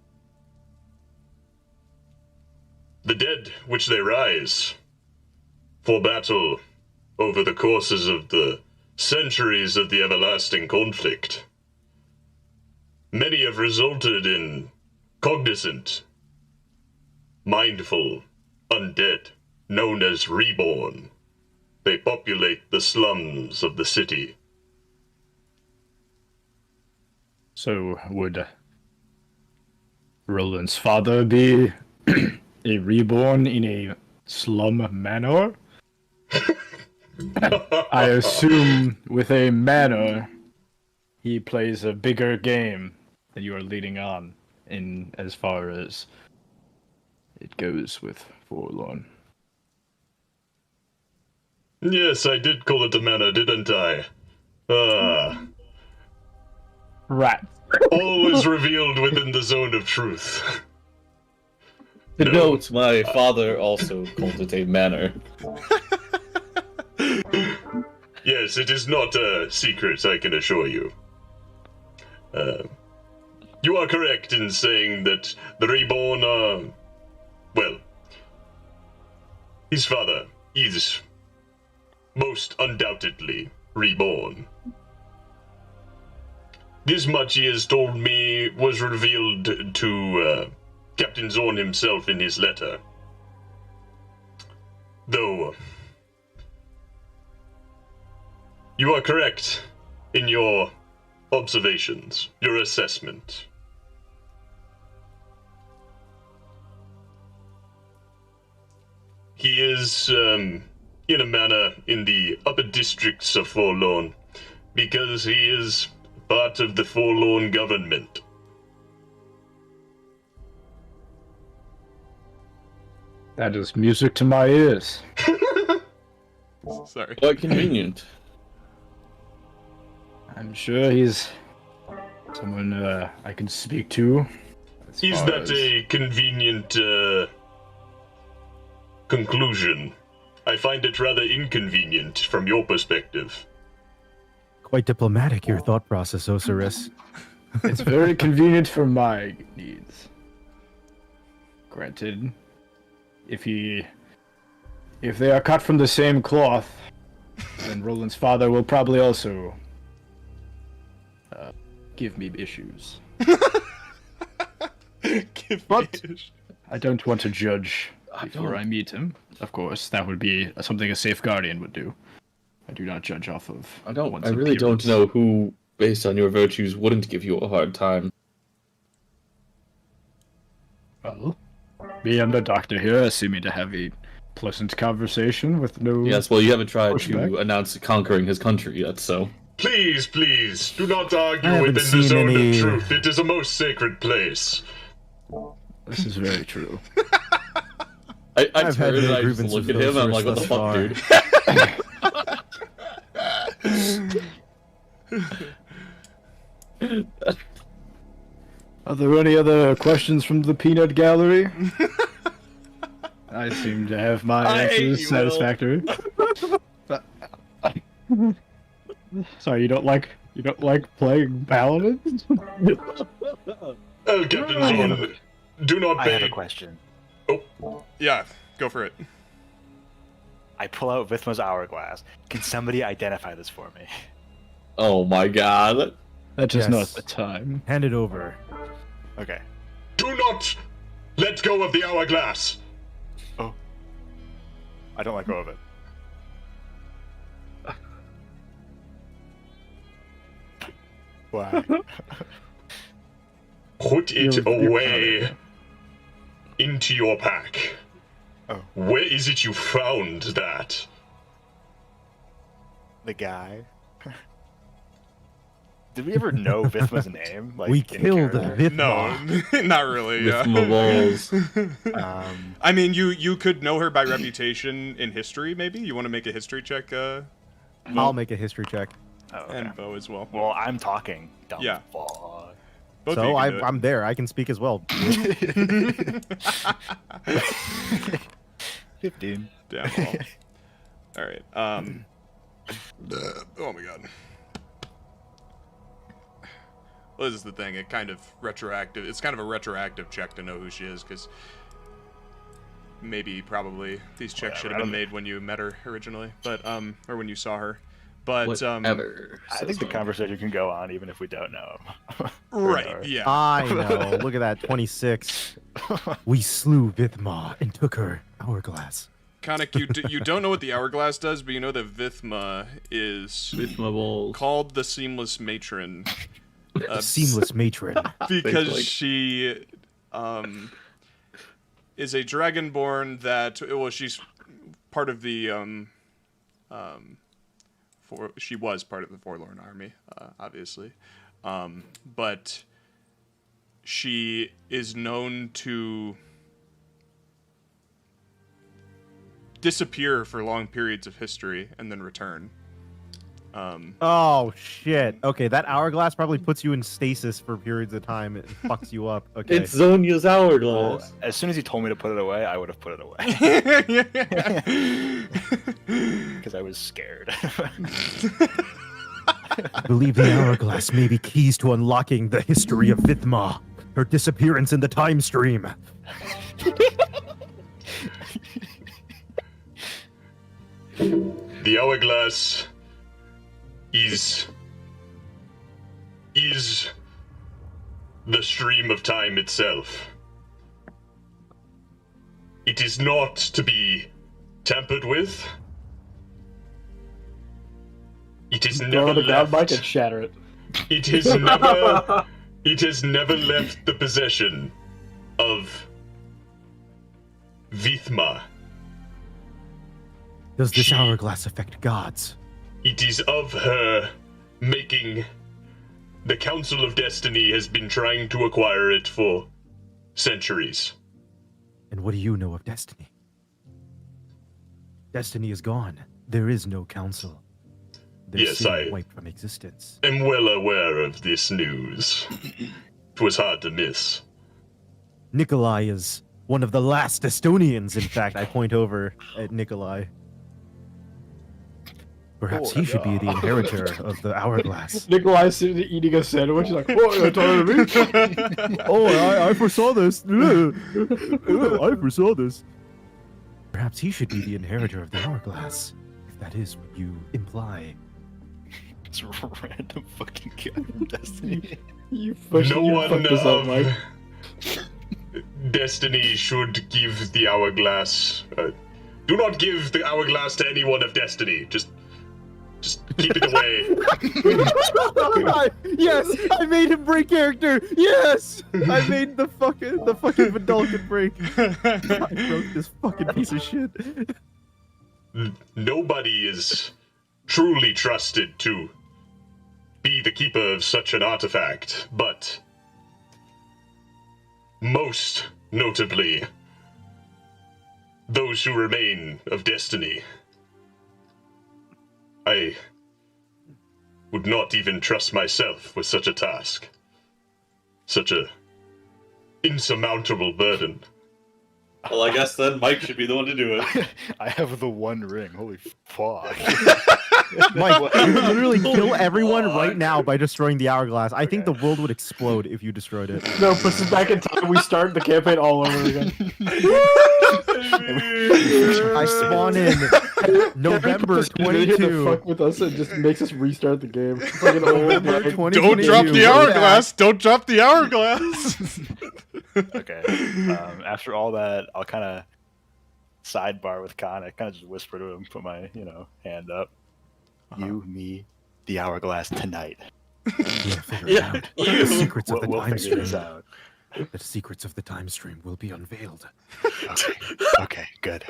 The dead which they rise for battle over the courses of the centuries of the everlasting conflict. Many have resulted in cognizant, mindful undead, known as reborn. They populate the slums of the city. So, would Roland's father be a reborn in a slum manor? I assume with a manor, he plays a bigger game than you are leading on in as far as it goes with Forlorn. Yes, I did call it a manor, didn't I? Rat. All is revealed within the zone of truth. To note, my father also called it a manor. Yes, it is not a secret, I can assure you. You are correct in saying that the reborn are... well, his father is most undoubtedly reborn. This much he has told me was revealed to Captain Zorn himself in his letter. though, you are correct in your observations, your assessment. He is, in a manner, in the upper districts of Forlorn, because he is part of the Forlorn government. That is music to my ears. Sorry. Quite convenient. I'm sure he's someone I can speak to. Is that a convenient, conclusion? I find it rather inconvenient from your perspective. Quite diplomatic, your thought process, Ocerus. It's very convenient for my needs. Granted, if they are cut from the same cloth, then Roland's father will probably also give me issues. I don't want to judge before I meet him. Of course, that would be something a safe guardian would do. I do not judge off of. I one's really don't appearance. know who, based on your virtues, wouldn't give you a hard time. Well, me and the doctor here seeming to have a pleasant conversation with no. Yes, well, you haven't tried Pushback. to announce conquering his country yet, so. Please, please, do not I argue haven't within the seen zone any- of truth. It is a most sacred place. This is very true. I I've had turn and no I just grievances look with at him, I'm like, what Ocerus the fuck, thus dude? Are there any other questions from the peanut gallery? I seem to have my I hate answers you, satisfactory. Sorry, you don't like playing paladins? Captain Zon, do not I have pay. a question. Yeah, go for it. I pull out Vithma's hourglass. Can somebody identify this for me? Oh my god. That is Yes. not the time. Hand it over. Okay. Do not let go of the hourglass. I don't let go of it. Why? Put it You're away into your pack. Oh. Where is it you found that? The guy. Did we ever know Vithma's name? Like, We in killed character? Vithma. No, not really. With Yeah. my balls. I mean, you could know her by reputation in history. Maybe you want to make a history check, I'll make a history check. Oh, okay. and Bo as well. Well, I'm talking. Dumb Yeah. fuck. Both of So you can do it. I'm there. I can speak as well. 15. Damn well. All right. Oh my god. Well, this is the thing. It kind of retroactive. It's kind of a retroactive check to know who she is, because probably these checks should have been made when you met her originally, but or when you saw her. But Whatever. I think the conversation can go on even if we don't know him. right, yeah. I know. Look at that. 26. We slew Vithma and took her hourglass. Khanek, you don't know what the hourglass does, but you know that Vithma is With my balls. called the Seamless Matron. Seamless matron. Because Like- she is a dragonborn that, well, she's part of the she was part of the Forlorn army, obviously, but she is known to disappear for long periods of history and then return. Oh shit. Okay, that hourglass probably puts you in stasis for periods of time and fucks you up. Okay. It's Zonia's Well, hourglass. as soon as he told me to put it away, I would have put it away. Because I was scared. I believe the hourglass may be keys to unlocking the history of Vithma, her disappearance in the time stream. The hourglass is the stream of time itself. It is not to be tampered with. It is Throw never it on the ground, Mike, left. and shatter it. It has never. It has never left the possession of Vithma. Does this hourglass affect gods? It is of her making. The Council of Destiny has been trying to acquire it for centuries. And what do you know of destiny? Destiny is gone. There is no council. Their Yes, sin I- wiped from existence. I'm well aware of this news. It was hard to miss. Nikolai is one of the last Estonians, in fact. I point over at Nikolai. Perhaps he should be the inheritor of the hourglass. Nikolai's sitting there eating a sandwich. He's like, "What? You're talking to me?" Oh, I foresaw this. I foresaw this. Perhaps he should be the inheritor of the hourglass, if that is what you imply. It's a random fucking guy from Destiny. You No fucked one this up, Mike. of Destiny should give the hourglass. Do not give the hourglass to anyone of Destiny. Just keep it away. Yes, I made him break character. Yes, I made the fucking Vidalcan break. I broke this fucking piece of shit. Nobody is truly trusted to be the keeper of such an artifact, but most notably, those who remain of Destiny. I would not even trust myself with such a task. Such a insurmountable burden. Well, I guess then Mike should be the one to do it. I have the one ring. Holy fuck. Mike, you could literally kill everyone right now by destroying the hourglass. I think the world would explode if you destroyed it. No, puts us back in time. We start the campaign all over again. I spawn in November Here to 22. fuck with us and just makes us restart the game. It's like an old November game. 22. Don't drop the hourglass! Don't drop the hourglass! Okay. After all that, I'll kind of sidebar with Khanek, kind of just whisper to him, put my, hand up. You, me, the hourglass tonight. Yeah, figure it out. The secrets of the We'll time figure this stream. out. The secrets of the time stream will be unveiled. Okay, good.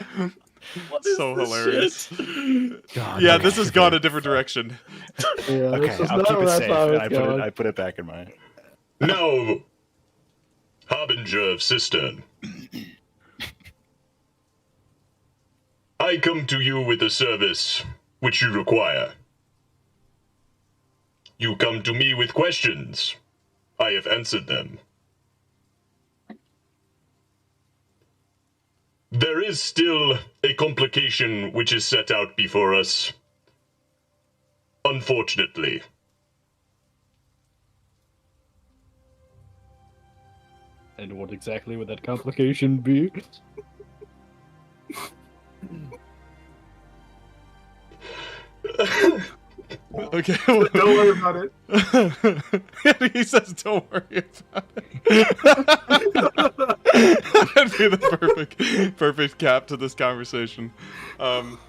So hilarious. God, Yeah, I this has shiver. gone a different direction. Yeah, Okay, this is I'll not keep where it I safe. thought it was I going. put it back in my. Now, Harbinger of Cistern, I come to you with a service which you require. You come to me with questions. I have answered them. There is still a complication which is set out before us. Unfortunately. And what exactly would that complication be? Okay. Don't worry about it. He says, "Don't worry about it." That'd be the perfect cap to this conversation. Okay.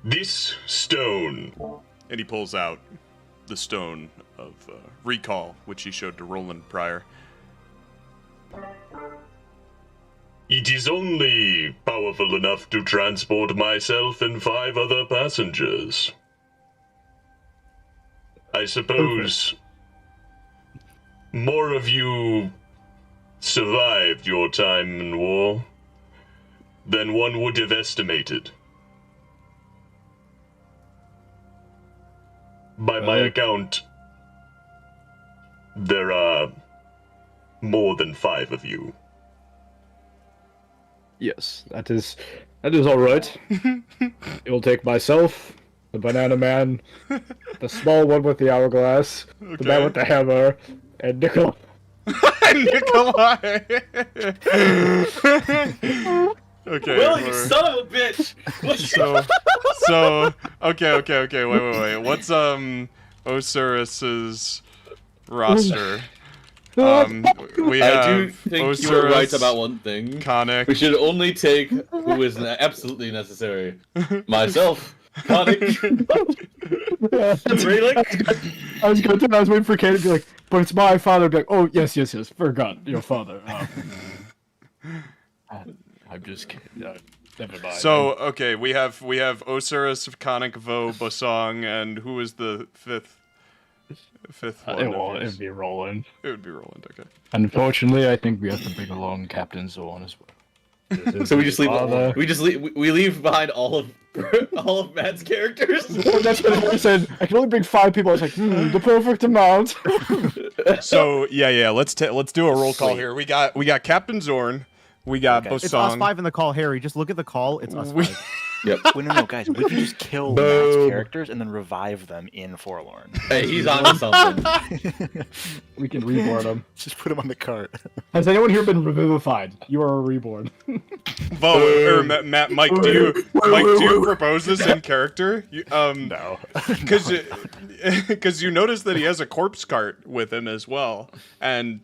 This stone. And he pulls out the stone of recall, which he showed to Rolland prior. It is only powerful enough to transport myself and 5 other passengers. I suppose more of you survived your time in war than one would have estimated. By my account, there are more than 5 of you. Yes, that is all right. You'll take myself, the banana man, the small one with the hourglass, the man with the hammer, and Nickel. Nikolai! Okay. Will, you son of a bitch! Okay, wait. What's Ocerus's roster? We have I do think you were right about one thing. Khanek. We should only take who is absolutely necessary. Myself, Khanek, Brelikk. I was waiting for Kate to be like, but it's my father. Be like, oh yes, forgot your father. I'm just kidding. Never mind. So okay, we have Ocerus, Khanek, Vough, Bosong, and who is the fifth one? It'd be Rolland. It would be Rolland. Okay. Unfortunately, I think we have to bring along Captain Zorn as well. So we just leave. We leave behind all of Matt's characters. Well, that's what I said. I can only bring 5 people. I was like, the perfect amount. So yeah. Let's do a roll call here. We got Captain Zorn. We got Bosong. It's us 5 in the call, Harry. Just look at the call. It's us 5. Yep. Wait, no, guys. We can just kill Matt's characters and then revive them in Forlorn. Hey, he's on something. We can reborn them. Just put him on the cart. Has anyone here been revivified? You are a reborn. Vough or Mike, do you propose this in character? No. Because you notice that he has a corpse cart with him as well, and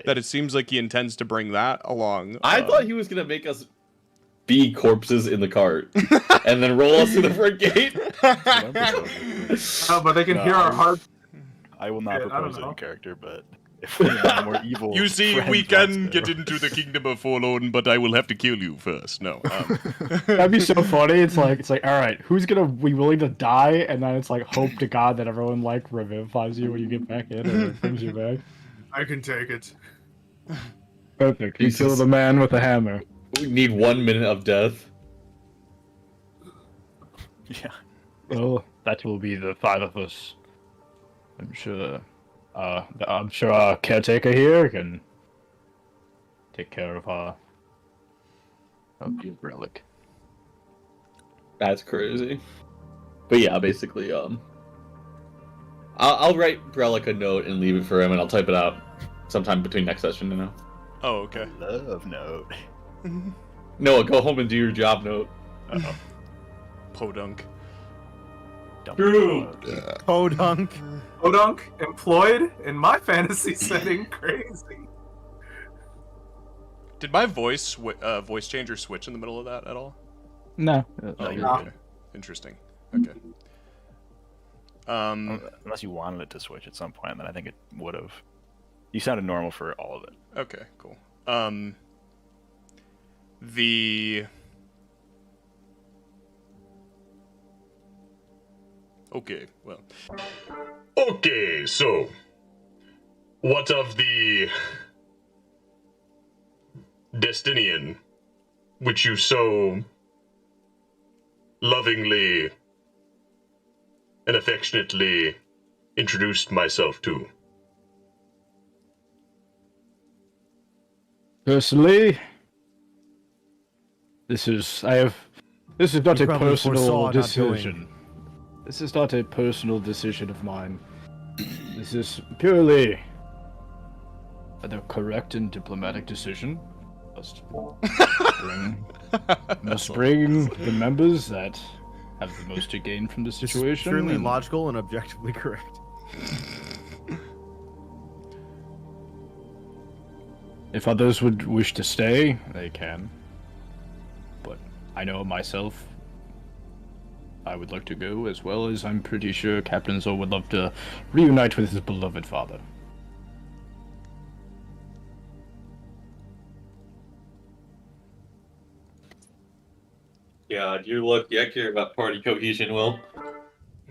that it seems like he intends to bring that along. I thought he was gonna make us be corpses in the cart and then roll us to the front gate. But they can hear our heart. I will not Yeah, propose it know. in character, but if we have more evil. You see, friends we can once get there. into the kingdom of Forlorn, but I will have to kill you first. No. That'd be so funny. It's like, all right, who's gonna be willing to die? And then it's like, hope to God that everyone like revivifies you when you get back in or brings you back. I can take it. Perfect. You kill the man with the hammer. We need 1 minute of death. Yeah. Well, that will be the 5 of us. I'm sure. Our caretaker here can take care of the Brelikk. That's crazy. But yeah, basically, I'll write Brelikk a note and leave it for him, and I'll type it out sometime between next session, you know. Oh, okay. Love note. Noah, go home and do your job note. Uh-oh. Podunk. Podunk. Podunk employed in my fantasy setting. Crazy. Did my voice changer switch in the middle of that at all? No. Oh, you're okay. Interesting. Okay. Unless you wanted it to switch at some point, then I think it would have. You sounded normal for all of it. Okay, cool. Okay, well. Okay, so what of the Destinian, which you so lovingly and affectionately introduced myself to? Personally, this is not You a probably foresaw personal not decision. This is not a personal decision of mine. This is purely the correct and diplomatic decision. Must bring the members that have the most to gain from the This is situation. extremely and- logical and objectively correct. If others would wish to stay, they can. But I know myself, I would like to go, as well as I'm pretty sure Captain Zo would love to reunite with his beloved father. Yeah, you're lucky. I care about party cohesion, Will.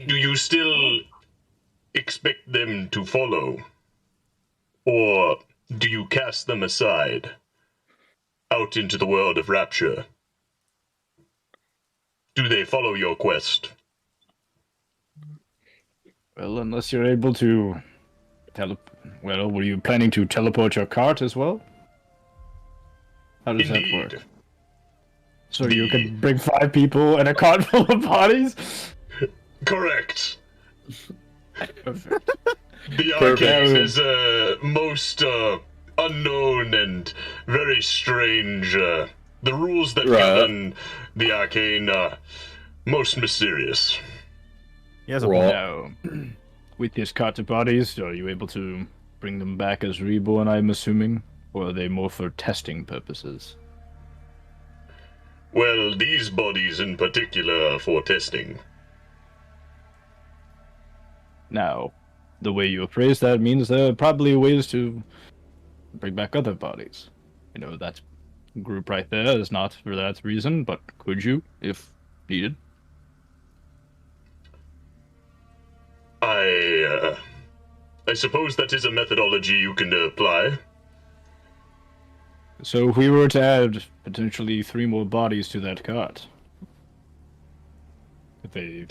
Do you still expect them to follow? Or do you cast them aside out into the world of Rapture? Do they follow your quest? Well, unless you're able to well, were you planning to teleport your cart as well? How does that Indeed. work? So you can bring 5 people and a cart full of bodies? Correct. Perfect. The Perfect. arcane is most unknown and very strange. The rules that Right. govern the arcane are most mysterious. He has a Raw. point. Now, with this cart of bodies, are you able to bring them back as reborn, I'm assuming? Or are they more for testing purposes? Well, these bodies in particular are for testing. Now, the way you phrase that means there are probably ways to bring back other bodies. You know, that group right there is not for that reason, but could you, if needed? I suppose that is a methodology you can apply. So if we were to add potentially 3 more bodies to that cart, could they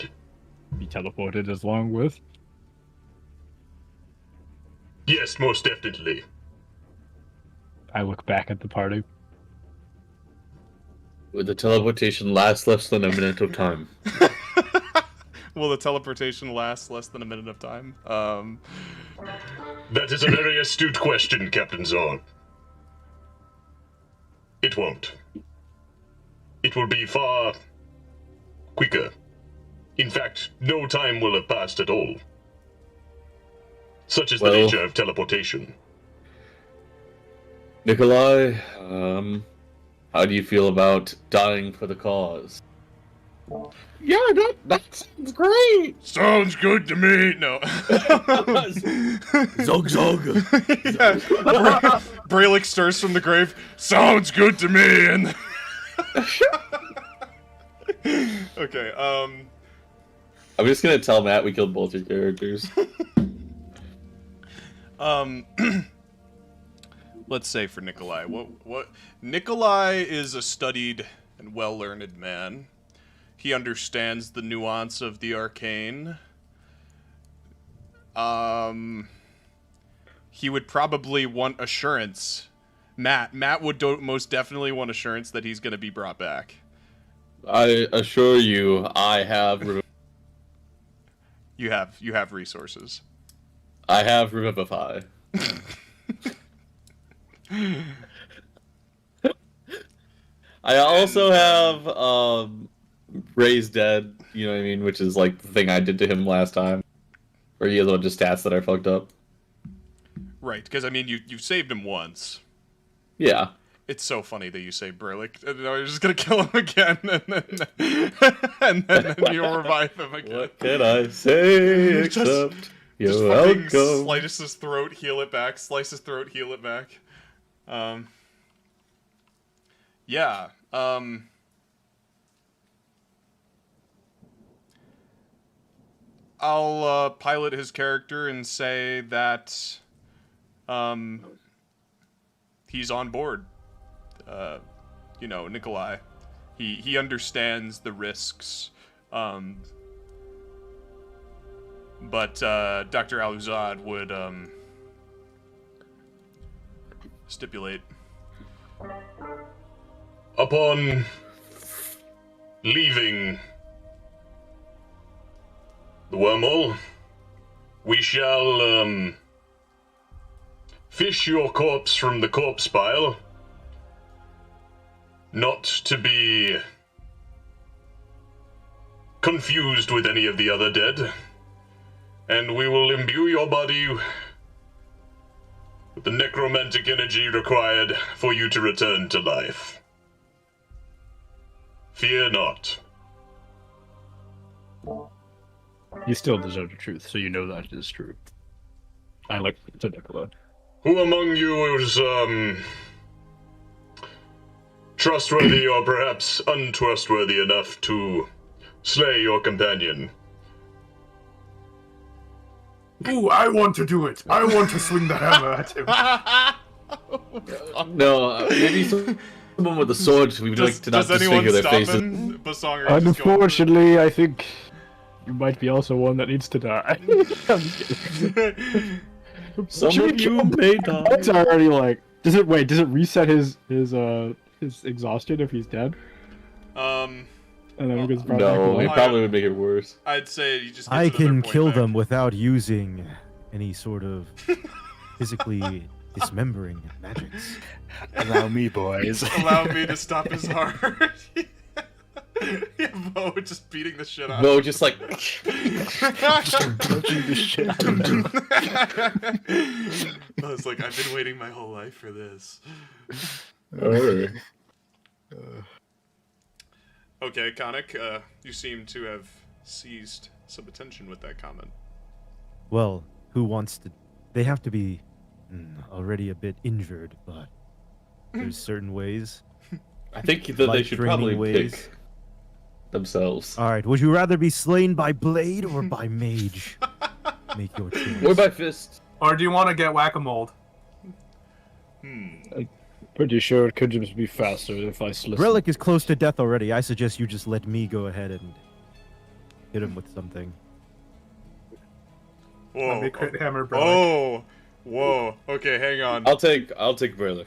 be teleported as long with? Yes, most definitely. I look back at the party. Would the teleportation last less than a minute of time? Will the teleportation last less than a minute of time? That is a very astute question, Captain Zorn. It won't. It will be far quicker. In fact, no time will have passed at all. Such is the nature of teleportation. Nikolai, how do you feel about dying for the cause? Yeah, that sounds great. Sounds good to me. No. Zog zog. Yeah. Brelikk stirs from the grave. Sounds good to me. And okay. I'm just gonna tell Matt we killed both your characters. Let's say for Nikolai, what Nikolai is a studied and well-learned man. He understands the nuance of the arcane. He would probably want assurance. Matt would most definitely want assurance that he's going to be brought back. I assure you, I have. You have resources. I have Revivify. I also have Raise Dead, you know what I mean, which is like the thing I did to him last time. Or he has a bunch of stats that I fucked up. Right, because I mean you saved him once. Yeah. It's so funny that you say Brelikk. You're just gonna kill him again, and then you'll revive him again. What can I say except you're welcome? Slice his throat, heal it back. Slice his throat, heal it back. Yeah. I'll pilot his character and say that he's on board. You know, Nikolai. He understands the risks. But Dr. Aluzad would stipulate. Upon leaving the wormhole, we shall fish your corpse from the corpse pile, not to be confused with any of the other dead, and we will imbue your body with the necromantic energy required for you to return to life. Fear not. You still deserve the truth, so you know that is true. I look to Nicola. Who among you is, trustworthy or perhaps untrustworthy enough to slay your companion? Ooh, I want to do it. I want to swing the hammer at him. No, maybe someone with a sword. We would like to not disfigure their faces. Unfortunately, I think you might be also one that needs to die. Some of you may die. It's already like. Does it reset his exhaustion if he's dead? And then it gets brought back No, alive? it probably would make it worse. I'd say you just. I can kill them without using any sort of physically dismembering magics. Allow me, boys. Allow me to stop his heart. Yeah, Vough just beating the shit out. Vough just like Punching the shit out of him. I was like, I've been waiting my whole life for this. Alright. Okay, Khanek, you seem to have seized some attention with that comment. Well, who wants to? They have to be already a bit injured, but there's certain ways. I think that they Life should draining probably ways. pick themselves. All right, would you rather be slain by blade or by mage? Make your choice. Or by fist. Or do you want to get whack-a-mole? Pretty sure it could just be faster if I slip. Brelikk is close to death already. I suggest you just let me go ahead and hit him with something. Whoa. Let me crit hammer Brelikk. Whoa. Okay, hang on. I'll take Brelikk.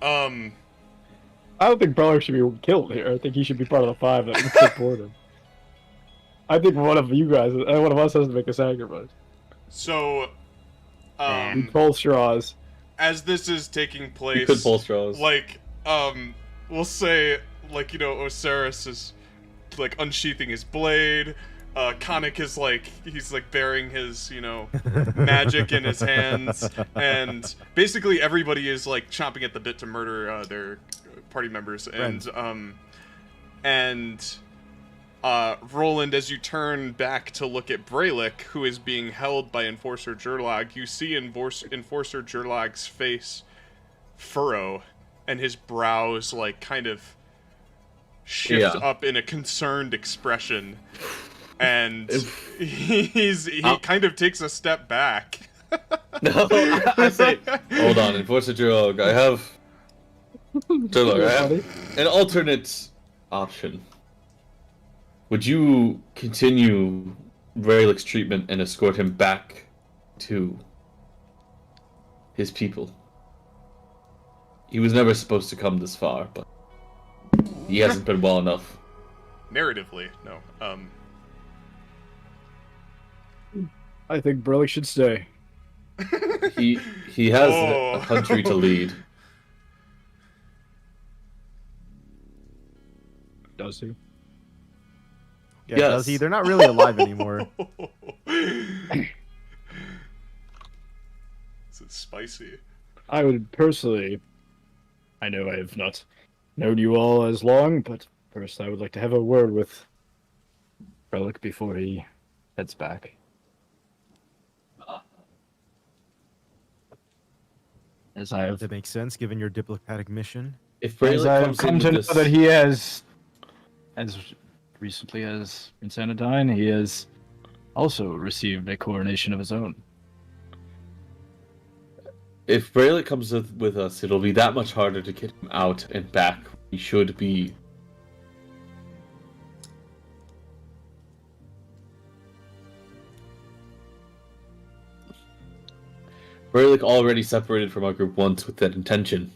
I don't think Brelikk should be killed here. I think he should be part of the 5 that support him. I think one of you guys, one of us has to make a sacrifice. So, We pull straws. as this is taking place, You could pull straws. like, we'll say, like, Ocerus is, like, unsheathing his blade. Khanek is like, he's like bearing his, magic in his hands, and basically everybody is like chomping at the bit to murder their party members. And Rolland, as you turn back to look at Brelikk, who is being held by Enforcer Gerlag, you see Enforcer Gerlag's face furrow, and his brows like kind of shift up in a concerned expression. And he kind of takes a step back. No, I say, hold on, Enforcer Gerlag, I have an alternate option. Would you continue Brelick's treatment and escort him back to his people? He was never supposed to come this far, but he hasn't been well enough. Narratively, no. I think Brelikk should stay. He has a country to lead. Does he? Yeah, Yes. does he? They're not really alive anymore. This is spicy. I would personally. I know I have not known you all as long, but first I would like to have a word with Brelikk before he heads back. As I have, That makes sense, given your diplomatic mission. If as I Brelikk have comes come in to with know this, that he has, as recently as Insanidine, he has also received a coronation of his own. if Brelikk comes with us, it'll be that much harder to get him out and back. He should be. Brelikk already separated from our group once with that intention.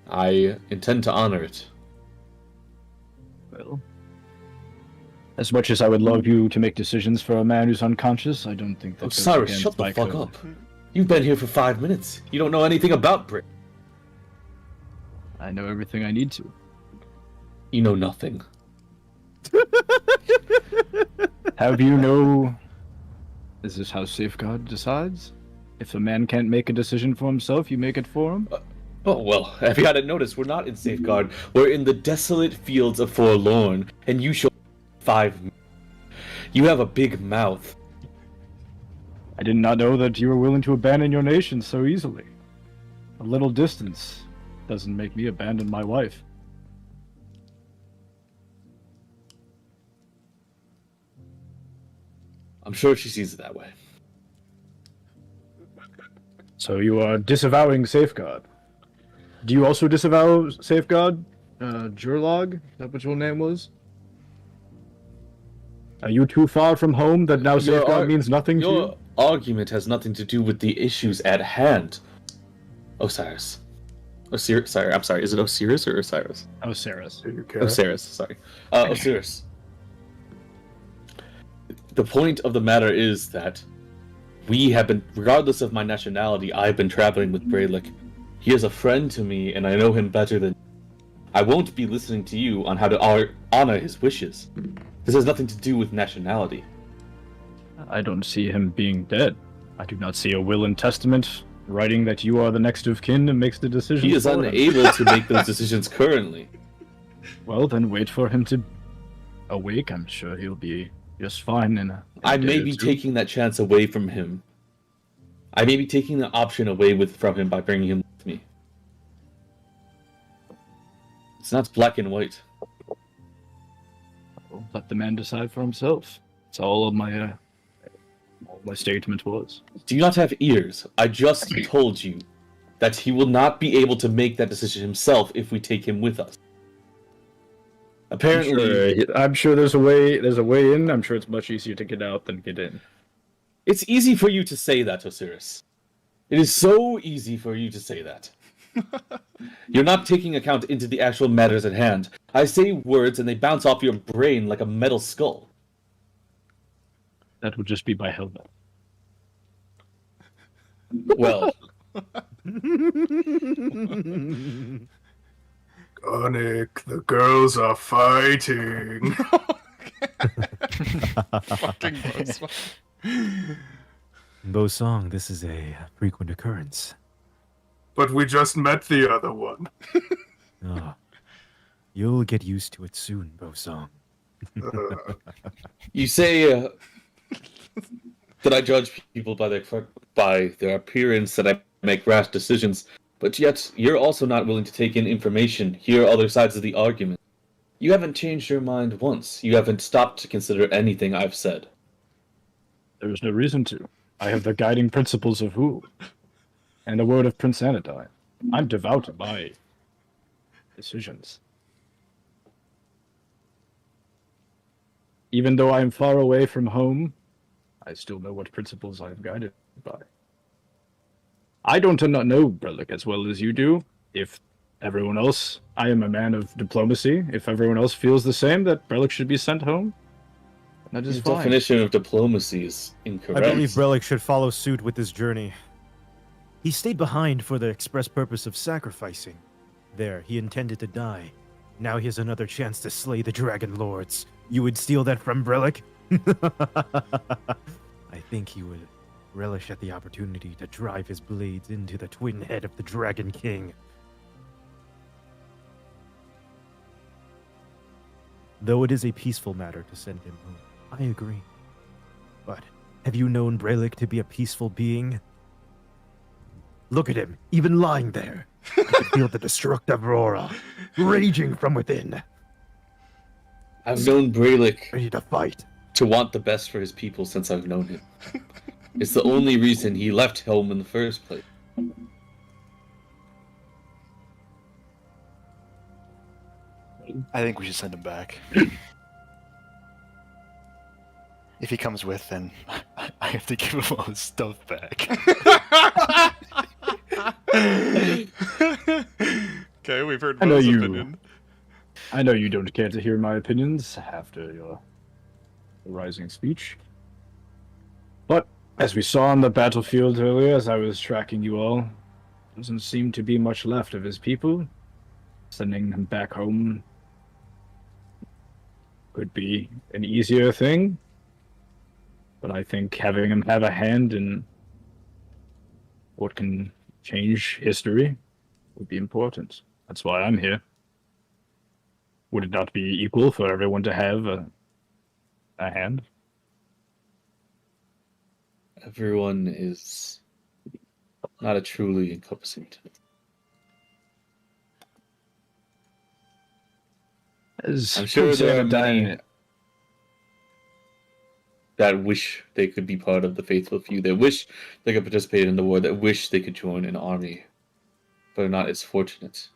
I intend to honor it. Well, as much as I would love you to make decisions for a man who's unconscious, I don't think that goes Cyrus, against shut the my fuck code. up. You've been here for 5 minutes. You don't know anything about Brit. I know everything I need to. You know nothing. Have you know... Is this how Safeguard decides? If a man can't make a decision for himself, you make it for him? Oh, well, if you hadn't noticed, we're not in Safeguard. We're in the desolate fields of Forlorn, and you show 5 minutes. You have a big mouth. I did not know that you were willing to abandon your nation so easily. A little distance doesn't make me abandon my wife. I'm sure she sees it that way. So you are disavowing Safeguard. Do you also disavow Safeguard? Gerlog? Is that what your name was? Are you too far from home that now Safeguard means nothing to you? Your argument has nothing to do with the issues at hand. Osiris. Osiris, sorry, I'm sorry. Is it Osiris or Osiris? Ocerus. Osiris, sorry. Osiris. The point of the matter is that we have been, regardless of my nationality, I've been traveling with Brelikk. He is a friend to me, and I know him better than. I won't be listening to you on how to honor his wishes. This has nothing to do with nationality. I don't see him being dead. I do not see a will and testament writing that you are the next of kin and makes the decision. He is unable to make those decisions currently. Well, then wait for him to awake. I'm sure he'll be just fine in a I day may or be two. taking that chance away from him. I may be taking the option away from him by bringing him with me. It's not black and white. Well, let the man decide for himself. That's all my statement was. Do you not have ears? I just told you that he will not be able to make that decision himself if we take him with us. Apparently, I'm sure there's a way in. I'm sure it's much easier to get out than get in. it's easy for you to say that, Ocerus. It is so easy for you to say that. You're not taking account into the actual matters at hand. I say words and they bounce off your brain like a metal skull. That would just be my helmet. Well, Khanek, the girls are fighting. Fucking Bosong. Bosong, this is a frequent occurrence. But we just met the other one. Oh, you'll get used to it soon, Bosong. you say that I judge people by their appearance, that I make rash decisions, but yet you're also not willing to take in information, hear other sides of the argument. You haven't changed your mind once. You haven't stopped to consider anything I've said. There is no reason to. I have the guiding principles of Huul, and the word of Prince Anodyne. I'm devout in my decisions. Even though I am far away from home, I still know what principles I am guided by. I don't know Brelikk as well as you do. If everyone else, I am a man of diplomacy. If everyone else feels the same, that Brelikk should be sent home, that is Your fine. definition of diplomacy is incorrect. I believe Brelikk should follow suit with this journey. He stayed behind for the express purpose of sacrificing. There, he intended to die. Now he has another chance to slay the Dragon Lords. You would steal that from Brelikk? I think he would relish at the opportunity to drive his blades into the twin head of the Dragon King. Though it is a peaceful matter to send him home, I agree. But have you known Brelikk to be a peaceful being? Look at him, even lying there. I can feel the destructive aura raging from within, I've known Brelikk ready to fight. to want the best for his people since I've known him. It's the only reason he left home in the first place. I think we should send him back. If he comes with, then I have to give him all his stuff back. Okay, we've heard I know Vo's you- opinion. I know you don't care to hear my opinions after your rising speech. But, as we saw on the battlefield earlier, as I was tracking you all, doesn't seem to be much left of his people. Sending him back home could be an easier thing. But I think having him have a hand in what can change history would be important. That's why I'm here. Would it not be equal for everyone to have a hand? Everyone is not a truly encompassing term. As I'm sure Prince there are Anodyne- many that wish they could be part of the faithful few, that wish they could participate in the war, that wish they could join an army, but are not as fortunate.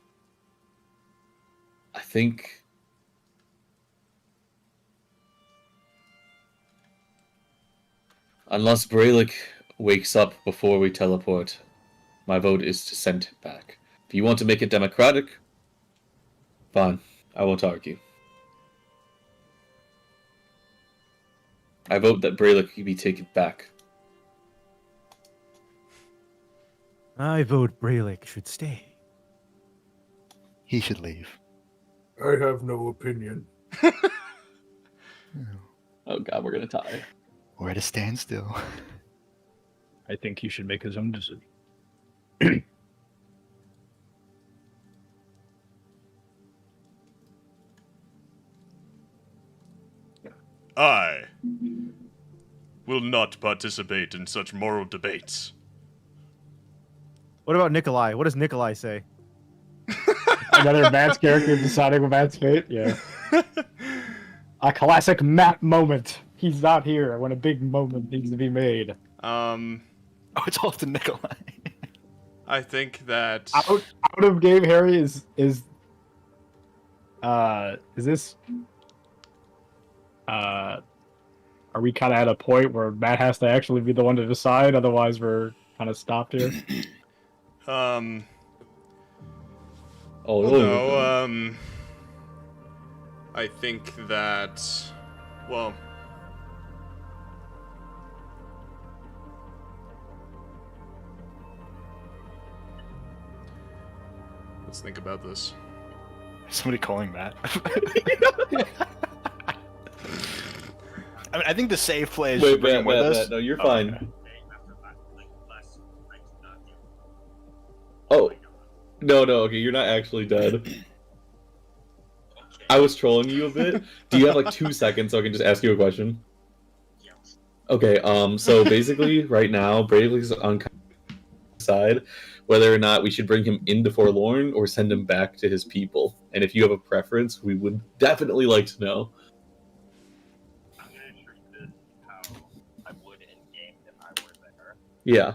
I think unless Brelikk wakes up before we teleport, my vote is to send him back. If you want to make it democratic, fine. I won't argue. I vote that Brelikk be taken back. I vote Brelikk should stay. He should leave. I have no opinion. Oh god, we're gonna tie. We're at a standstill. I think he should make his own decision. I will not participate in such moral debates. What about Nikolai? What does Nikolai say? Another Matt's character deciding Matt's fate? Yeah. A classic Matt moment. He's not here when a big moment needs to be made. Oh, it's all to Nikolai. I think that Out of game Harry is this are we kind of at a point where Matt has to actually be the one to decide, otherwise we're kind of stopped here? Oh no, I think that, well, let's think about this. Somebody calling Matt. I mean, I think the safe play is Wait, to bring him with Matt, us. no, you're Oh, fine. okay. Oh, no, okay, you're not actually dead. I was trolling you a bit. Do you have like 2 seconds so I can just ask you a question? Okay, so basically, right now, Brelik's on side whether or not we should bring him into Forlorn or send him back to his people. And if you have a preference, we would definitely like to know. I'm gonna treat this how I would in game if I were there. Yeah.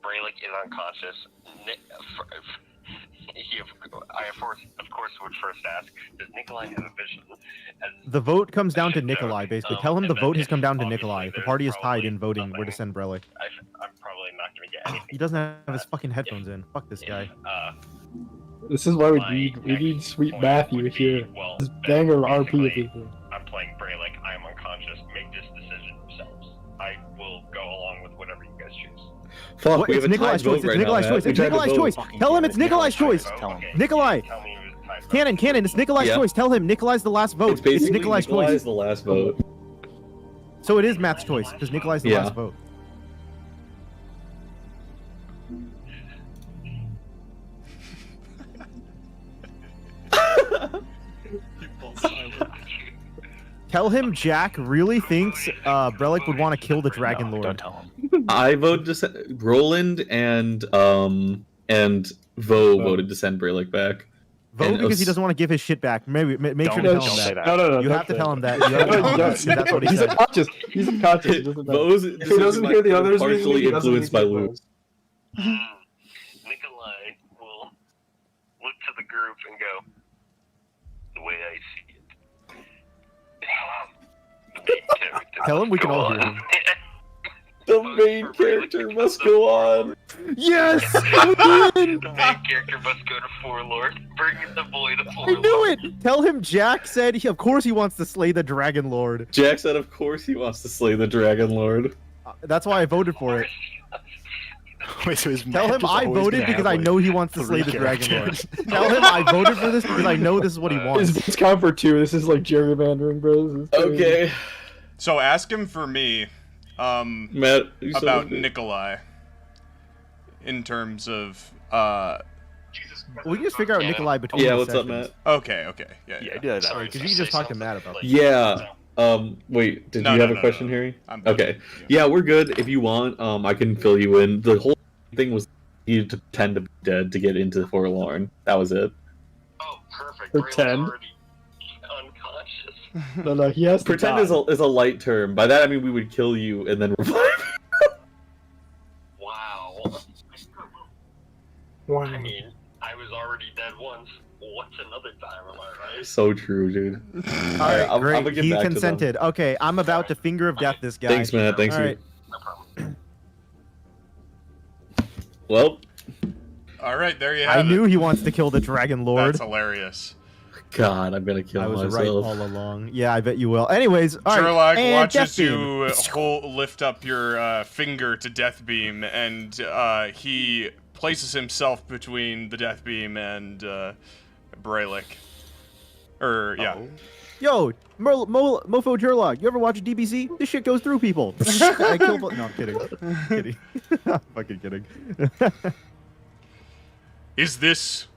Brelikk is unconscious. I of course would first ask, does Nikolai have a vision? The vote comes down to Nikolai, basically. Tell him the and vote then has come down to obviously Nikolai. The there's party is tied probably in voting where to something- send Brelikk. I'm probably not gonna get anything. He doesn't have his fucking headphones in. Fuck this guy. This is why we My need next sweet point Matthew would be, here. well, This banger RP of basically, people. I'm playing Brelikk. I am unconscious. Make this decision yourselves. I will go along with whatever you guys choose. Fuck, What? we have It's a Nikolai's tied vote choice. It's right now, Nikolai's Matt. choice. We It's tried to Nikolai's vote. choice. Tell him it's Nikolai's choice. Tell him. Nikolai. Tell me who's tied vote. Cannon, it's Nikolai's Yeah. choice. Tell him Nikolai's the last vote. It's basically Nikolai's Nikolai's choice. the last vote. So it is Matt's choice, because Nikolai's the Yeah. last vote. Tell him Jack really thinks Brelikk would want to kill the Dragon No, Lord. don't tell him. I voted to send Rolland and Vough voted to send Brelikk back. Vote And because he Os- doesn't want to give his shit back. Maybe make sure to Don't tell him say that. that. No, You don't have to say tell him that. that. You have to tell him that. No, That's what he he's said. unconscious. He's unconscious. He doesn't know. Vo's If he doesn't hear the others, partially he doesn't influenced by need to Luke. Nikolai will look to the group and go, the way I see it. The main character Tell him we must can go all on. hear him. The main character must go on. Yes! The main character must go to Forlorn. Bring the boy to I Forlorn. knew it! Tell him Jack said of course he wants to slay the Dragon Lord. Jack said, of course he wants to slay the Dragon Lord. That's why I voted for it. Wait, so his Tell Matt him just I always voted gonna because have, I like, know he wants to slay 3 the Dragon Lord. characters. Tell him I voted for this because I know this is what he wants. It's count for 2. This is like gerrymandering, bro. This is crazy. Okay. So ask him for me, Matt, you said about it. Nikolai. In terms of, We can just figure out Nikolai between Yeah, the what's up, sessions. Matt? okay, Yeah, do that. Sorry, because you can just talk to Matt about that. Yeah. Wait, did No, you no, have a no, question, no. Harry? I'm good. Okay. Yeah, we're good. If you want, I can fill you in. The whole thing was you needed to pretend to be dead to get into the Forlorn. That was it. Oh, perfect. Pretend. Braylen's already unconscious. No, he has to Pretend die. is a light term. By that I mean we would kill you and then revive. Wow. Wow. I mean, I was already dead once. What's another time, am I right? So true, dude. All right, I'm great. gonna get He back to them. consented. Okay, I'm about to finger of death this guy. Thanks, Matt. Thanks. All right. No problem. Well, all right, there you have I it. knew he wants to kill the Dragon Lord. That's hilarious. God, I'm gonna kill I was myself. right all along. Yeah, I bet you will. Anyways, all right. Sherlock and watches Death Beam. you lift up your finger to Death Beam, and he places himself between the Death Beam and Brelikk. Or yeah. Yo, Mofo Jurlog, you ever watch DBZ? This shit goes through people. I kill. No, I'm kidding. Kidding. Fucking kidding. Is this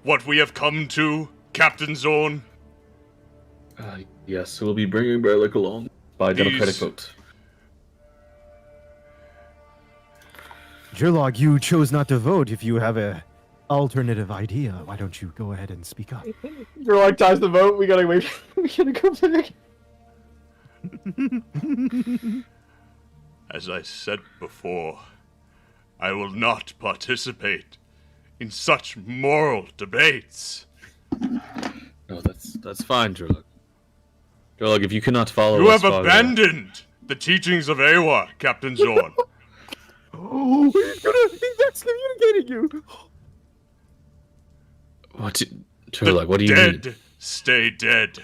what we have come to, Captain Zorn? Yes, we'll be bringing Brelikk along by democratic These- vote. Jurlog, you chose not to vote. If you have a alternative idea, why don't you go ahead and speak up? You're like, time's the vote. We gotta wait. We gotta go back. As I said before, I will not participate in such moral debates. No, that's fine, Drulog. Drulog, if you cannot follow You us have farther- abandoned the teachings of Aewa, Captain Zorn. Oh, he's excommunicating you. What? Drulog, what do you dead mean? stay dead.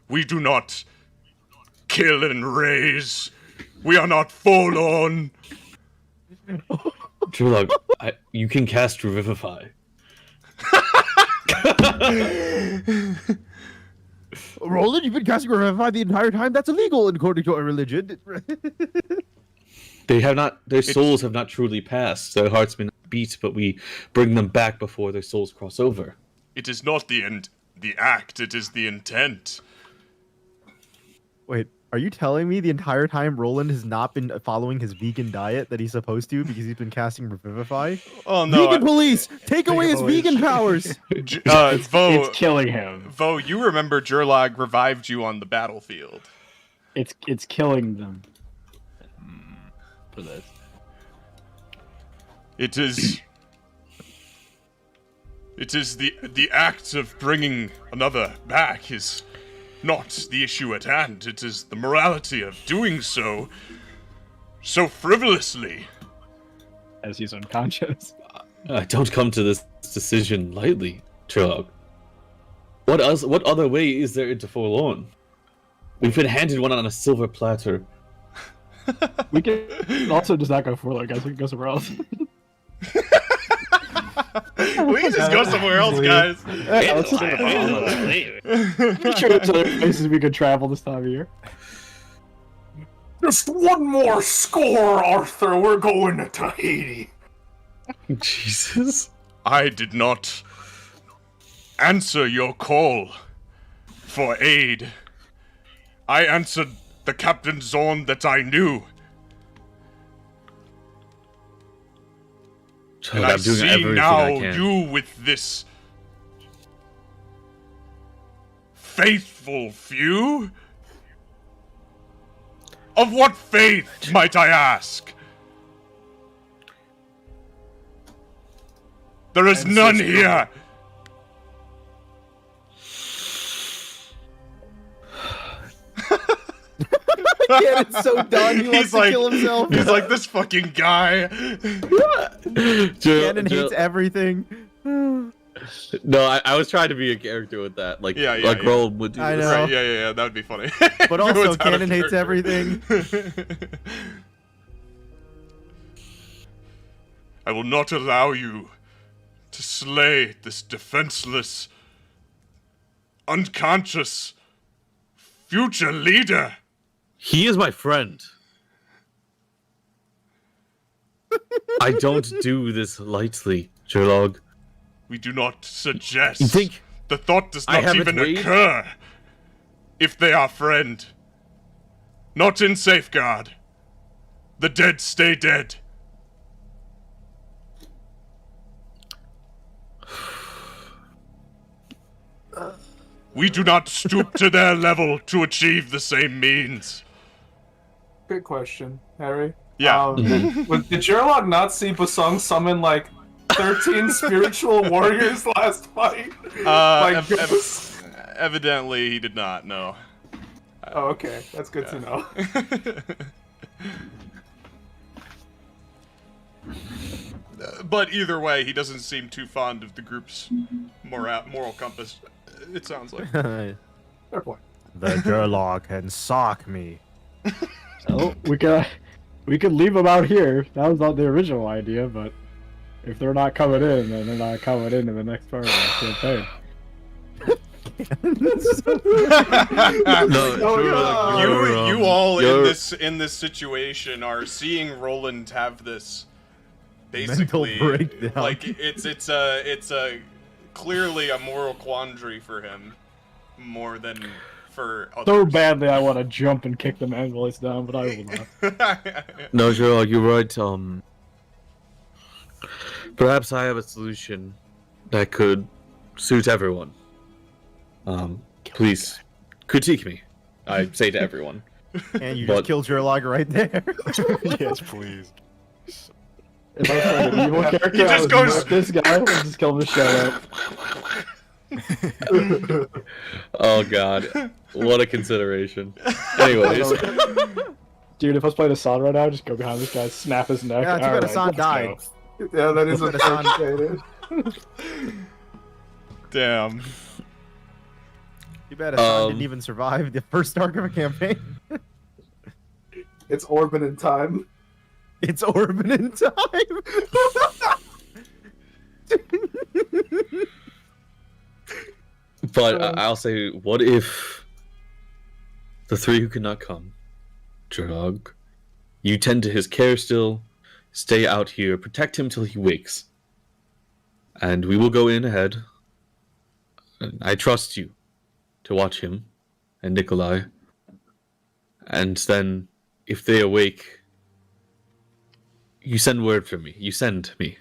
We do not kill and raise. We are not Forlorn. Drulog, you can cast Revivify. Rolland, you've been casting Revivify the entire time. That's illegal according to our religion. They have not. Their souls have not truly passed. Their hearts may not beat, but we bring them back before their souls cross over. It is not the act, it is the intent. Wait, are you telling me the entire time Rolland has not been following his vegan diet that he's supposed to because he's been casting Revivify? Oh no. Vegan police! Take away his vegan powers! Vough, It's killing him. Vough, you remember Jurlog revived you on the battlefield. It's killing them. For this. It is the act of bringing another back is not the issue at hand. It is the morality of doing so frivolously. As he's unconscious. I don't come to this decision lightly, Drulog. What other way is there into Forlorn? We've been handed one on a silver platter. We can also just not go Forlorn, guys. We can go somewhere else. We can just go somewhere else, guys. Pretty sure there's other places we could travel this time of year. Just one more score, Arthur. We're going to Tahiti. Jesus. I did not answer your call for aid. I answered the Captain Zorn that I knew. And I I'm doing see everything now I can. you with this faithful few? Of what faith, might I ask? There is none here. It's so done. He wants to kill himself. He's like, this fucking guy. Ganon hates everything. No, I was trying to be a character with that, like Yeah. Roland would do. I this. know. Right, yeah, that would be funny. But also, Everyone's out of Ganon hates character. everything. I will not allow you to slay this defenseless, unconscious future leader. He is my friend. I don't do this lightly, Jurlog. We do not suggest. You think the thought does I not haven't even weighed? occur if they are friend. Not in safeguard. The dead stay dead. We do not stoop to their level to achieve the same means. Good question, Harry. Yeah. Did Jurlog not see Bosong summon like 13 spiritual warriors last fight? Evidently, he did not. No. Oh, okay. That's good to know. But either way, he doesn't seem too fond of the group's moral compass. It sounds like. Fair point. The Jurlog can sock me. So we could leave them out here. That was not the original idea, but if they're not coming in, then they're not coming into the next part of the campaign. hands. No, You all in this situation are seeing Rolland have this basically Mental breakdown. like it's a clearly a moral quandary for him more than for others. So badly I want to jump and kick the man while he's down, but I will not. No, Sherlock, you're right. Perhaps I have a solution that could suit everyone. Please critique me. I say to everyone. And you just killed Sherlock right there. Yes, please. If I was playing an evil character, He just I would goes- murk this guy and just kill him to shout out. Oh god, what a consideration. Anyways, Dude, if I was playing Assad right now, I'd just go behind this guy, snap his neck. Yeah, too bad Alright, Assad let's died. go. Yeah, that is Look a at Hassan. fair stated. Damn. Too bad Hassan didn't even survive the first arc of a campaign. It's Orban in time. It's Orban in time. but I'll say, what if the three who could not come, Jurog, you tend to his care still, stay out here, protect him till he wakes, and we will go in ahead. And I trust you to watch him and Nikolai, and then if they awake, you send word for me. You send me.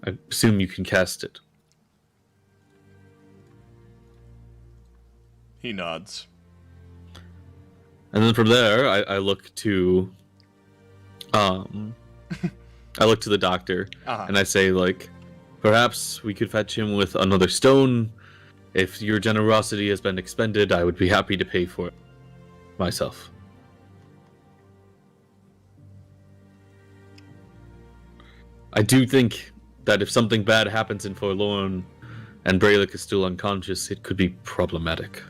I assume you can cast it. He nods. And then from there, I look to, I look to the doctor, and I say, like, perhaps we could fetch him with another stone. If your generosity has been expended, I would be happy to pay for it myself. I do think that if something bad happens in Forlorn and Brelikk is still unconscious, it could be problematic.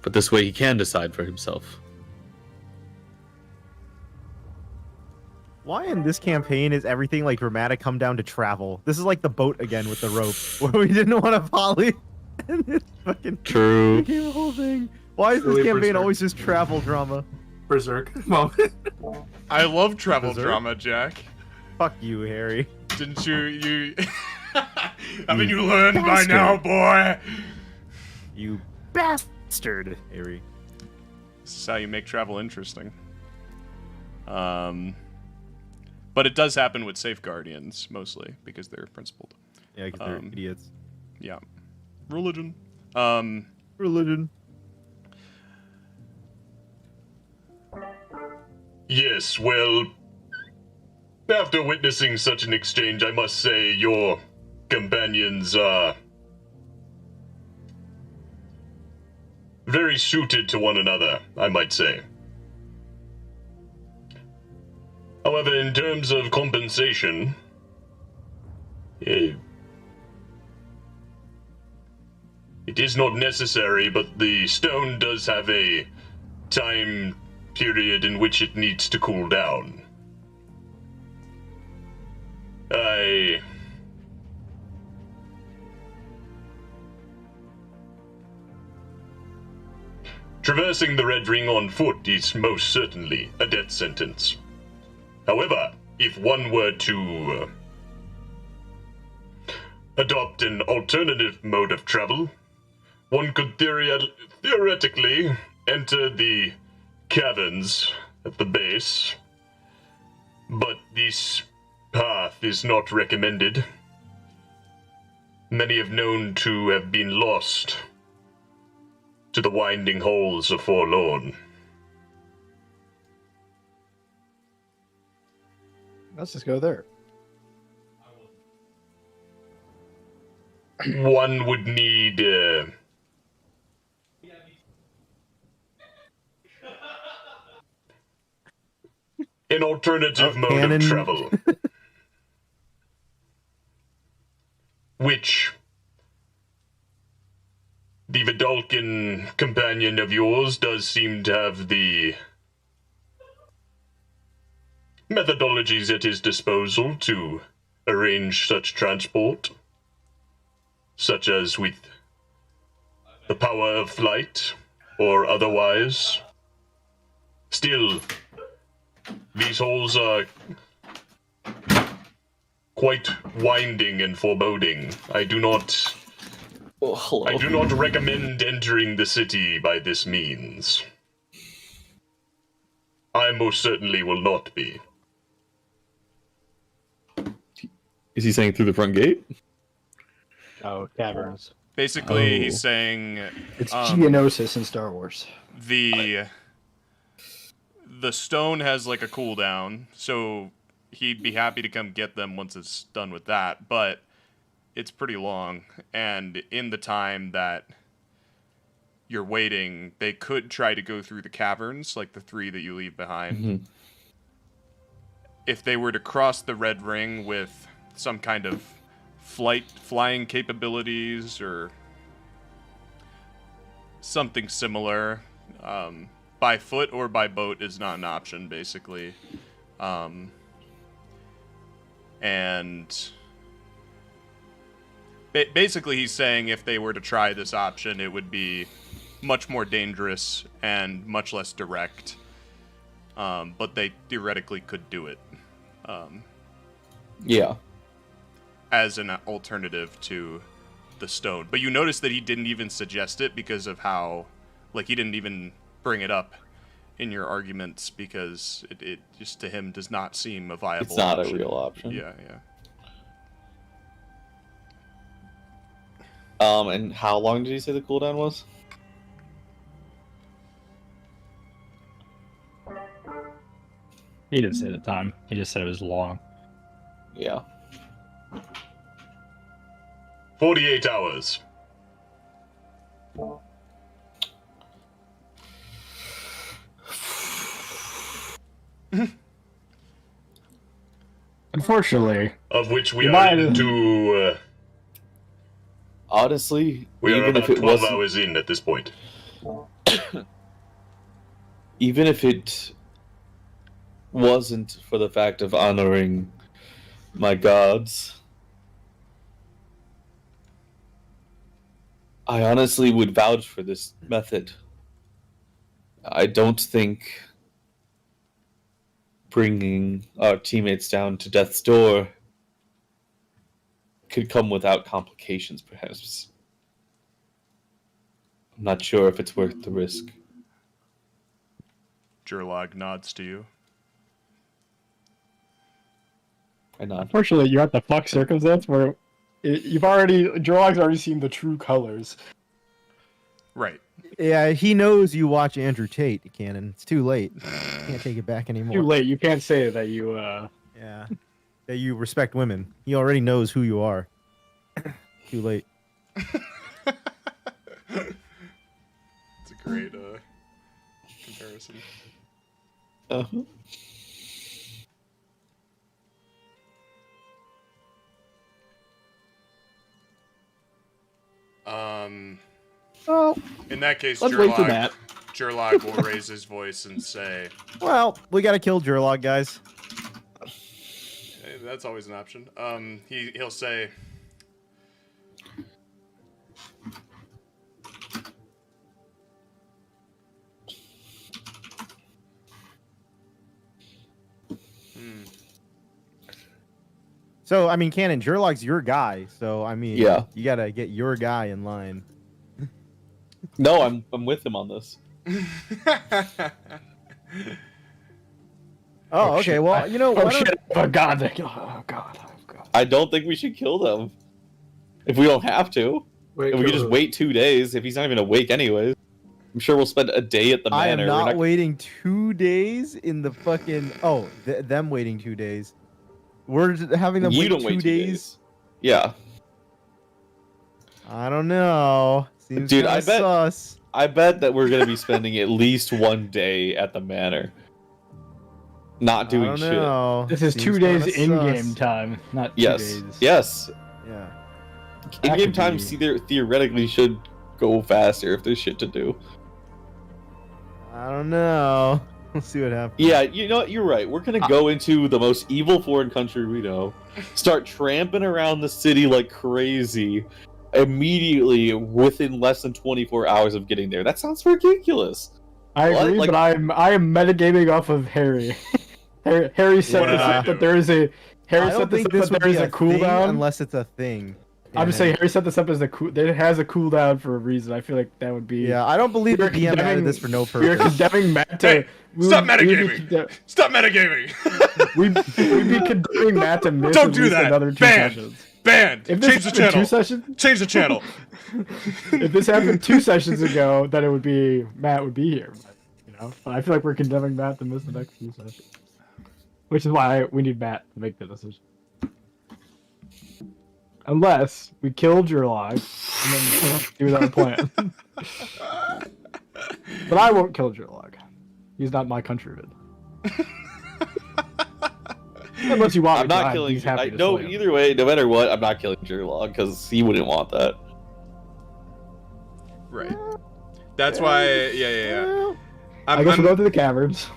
But this way he can decide for himself. Why in this campaign is everything like dramatic come down to travel? This is like the boat again with the rope, where we didn't want to poly. And this fucking True. became a whole thing. Why is this Really campaign berserk. always just travel drama? Berserk moment. I love travel Berserk? drama, Jack. Fuck you, Harry. Didn't you haven't you learned by now, boy? You bastard, Harry. This is how you make travel interesting. But it does happen with safe guardians, mostly, because they're principled. Yeah, because they're idiots. Yeah. Religion. Religion. Yes, well, after witnessing such an exchange, I must say your companions are very suited to one another, I might say. However, in terms of compensation, it is not necessary, but the stone does have a time period in which it needs to cool down. Traversing the Red Ring on foot is most certainly a death sentence. However, if one were to adopt an alternative mode of travel, one could theoretically enter the caverns at the base, but this path is not recommended. Many have known to have been lost to the winding holes of Forlorn. Let's just go there. One would need an alternative mode cannon. of travel, which the Vidalcan companion of yours does seem to have the methodologies at his disposal to arrange such transport. such as with the power of flight or otherwise. Still, these holes are quite winding and foreboding. I do not recommend entering the city by this means. I most certainly will not be. Is he saying through the front gate? Oh, caverns. Basically, he's saying It's Geonosis in Star Wars. the stone has like a cooldown, so he'd be happy to come get them once it's done with that, but it's pretty long, and in the time that you're waiting, they could try to go through the caverns, like the 3 that you leave behind. Mm-hmm. If they were to cross the Red Ring with some kind of flying capabilities or something similar, by foot or by boat is not an option, basically. And basically he's saying if they were to try this option, it would be much more dangerous and much less direct. But they theoretically could do it. Yeah. As an alternative to the stone. But you notice that he didn't even suggest it because of how, like, he didn't even bring it up in your arguments because it just to him does not seem a viable It's not option. a real option. Yeah. And how long did he say the cooldown was? He didn't say the time. He just said it was long. Yeah. 48 hours. Unfortunately, Of which we You are might- into... Honestly, we are even about if it 12 wasn't, hours in at this point. even if it wasn't for the fact of honoring my gods, I honestly would vouch for this method. I don't think bringing our teammates down to death's door could come without complications, perhaps. I'm not sure if it's worth the risk. Jurlog nods to you. I nod. unfortunately, you're at the fuck circumstance where Jorog's already seen the true colors. Right. Yeah, he knows you watch Andrew Tate, Cannon. It's too late. Can't take it back anymore. Too late. You can't say that you. Yeah. That you respect women. He already knows who you are. Too late. It's a great comparison. Uh-huh. Well, In that case, Let's wait for that. Jurlog will raise his voice and say, well, we gotta kill Jurlog, guys. hey, that's always an option. He'll say, So, I mean, Cannon, Jurlog's your guy. So, I mean, Yeah. you gotta get your guy in line. No, I'm with him on this. Oh, okay. shit. Well, you know Oh what? shit! Oh god! Oh god! Oh god! I don't think we should kill them. If we don't have to. Wait, And we could just wait 2 days if he's not even awake anyways. I'm sure we'll spend a day at the I manor. am We're not waiting 2 days in the fucking. Oh, them waiting 2 days. We're just having them You wait don't 2 wait 2 days. Yeah. I don't know. Seems Dude, kinda I bet- sus. I bet that we're gonna be spending at least 1 day at the manor. Not doing I don't shit. know. This is Seems 2 days kinda in-game sus. time, not 2 Yes. days. Yes. Yeah. In-game could time be- theoretically should go faster if there's shit to do. I don't know. We'll see what happens. Yeah, you know what? You're right. We're gonna go into the most evil foreign country we know, start tramping around the city like crazy, immediately within less than 24 hours of getting there. That sounds ridiculous. I What? agree, Like- but I am metagaming off of Harry. Harry set What this did I up that do? there is a. Harry I set don't this think up this that would there be is a a thing cooldown. unless it's a thing. I'm just saying Harry set this up as a cool. That it has a cooldown for a reason. I feel like that would be. Yeah, I don't believe the We're DM added condemning- this for no We are purpose. condemning Matt to. Hey, stop we'd be metagaming! conde- Stop metagaming! We'd be condemning Matt to miss Don't at do least that. another 2 Banned. sessions. Banned! If this Change the happened channel! 2 sessions, Change the channel! if this happened 2 sessions ago, then it would be Matt would be here. But I feel like we're condemning Matt to miss the next 2 sessions, which is why we need Matt to make the decision. Unless we kill Jurlog and then do our plan. But I won't kill Jurlog. He's not my countryman. Unless you want I'm me to, not killing. he's happy to No, slay him. either way, no matter what, I'm not killing Jurlog because he wouldn't want that. Right. That's why. Yeah. I guess we'll go to the caverns.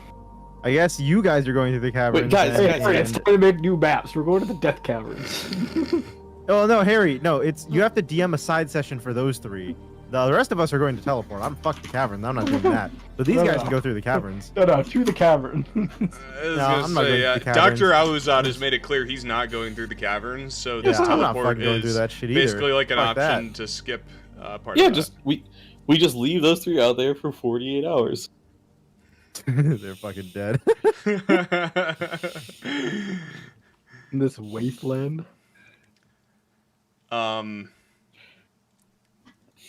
I guess you guys are going to the caverns. guys, and- guys, Hey, it's and- time to make new maps. We're going to the death caverns. Oh no, Harry, no, it's you have to DM a side session for those 3. The rest of us are going to teleport. I'm fuck the cavern. I'm not doing that. But these No, guys no. can go through the caverns. No, to the cavern. I was No, gonna I'm not say, going to the caverns. Dr. Auzad has made it clear he's not going through the caverns, so this Yeah, I'm not teleport fucking going through is that shit either. basically like an Fuck that. option to skip part Yeah, of just we just leave those 3 out there for 48 hours. They're fucking dead. that. In this wasteland.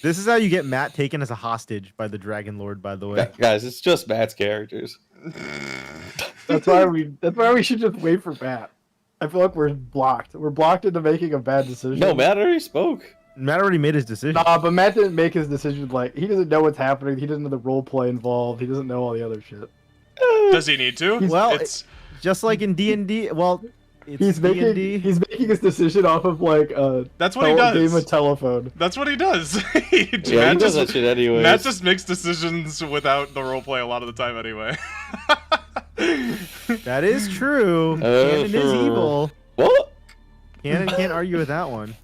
This is how you get Matt taken as a hostage by the Dragon Lord, by the way. Guys, it's just Matt's characters. That's why we should just wait for Matt. I feel like we're blocked. We're blocked into making a bad decision. No, Matt already spoke. Matt already made his decision. Nah, but Matt didn't make his decision. Like, he doesn't know what's happening. He doesn't know the role play involved. He doesn't know all the other shit. Does he need to? Well, it's just like in D&D, well, it's He's D&D. making his decision off of like a that's what he game does. of telephone. That's what he does. Yeah, he does that shit anyways. Matt just makes decisions without the roleplay a lot of the time anyway. That is true. Canon is true. evil. What? Canon can't argue with that one.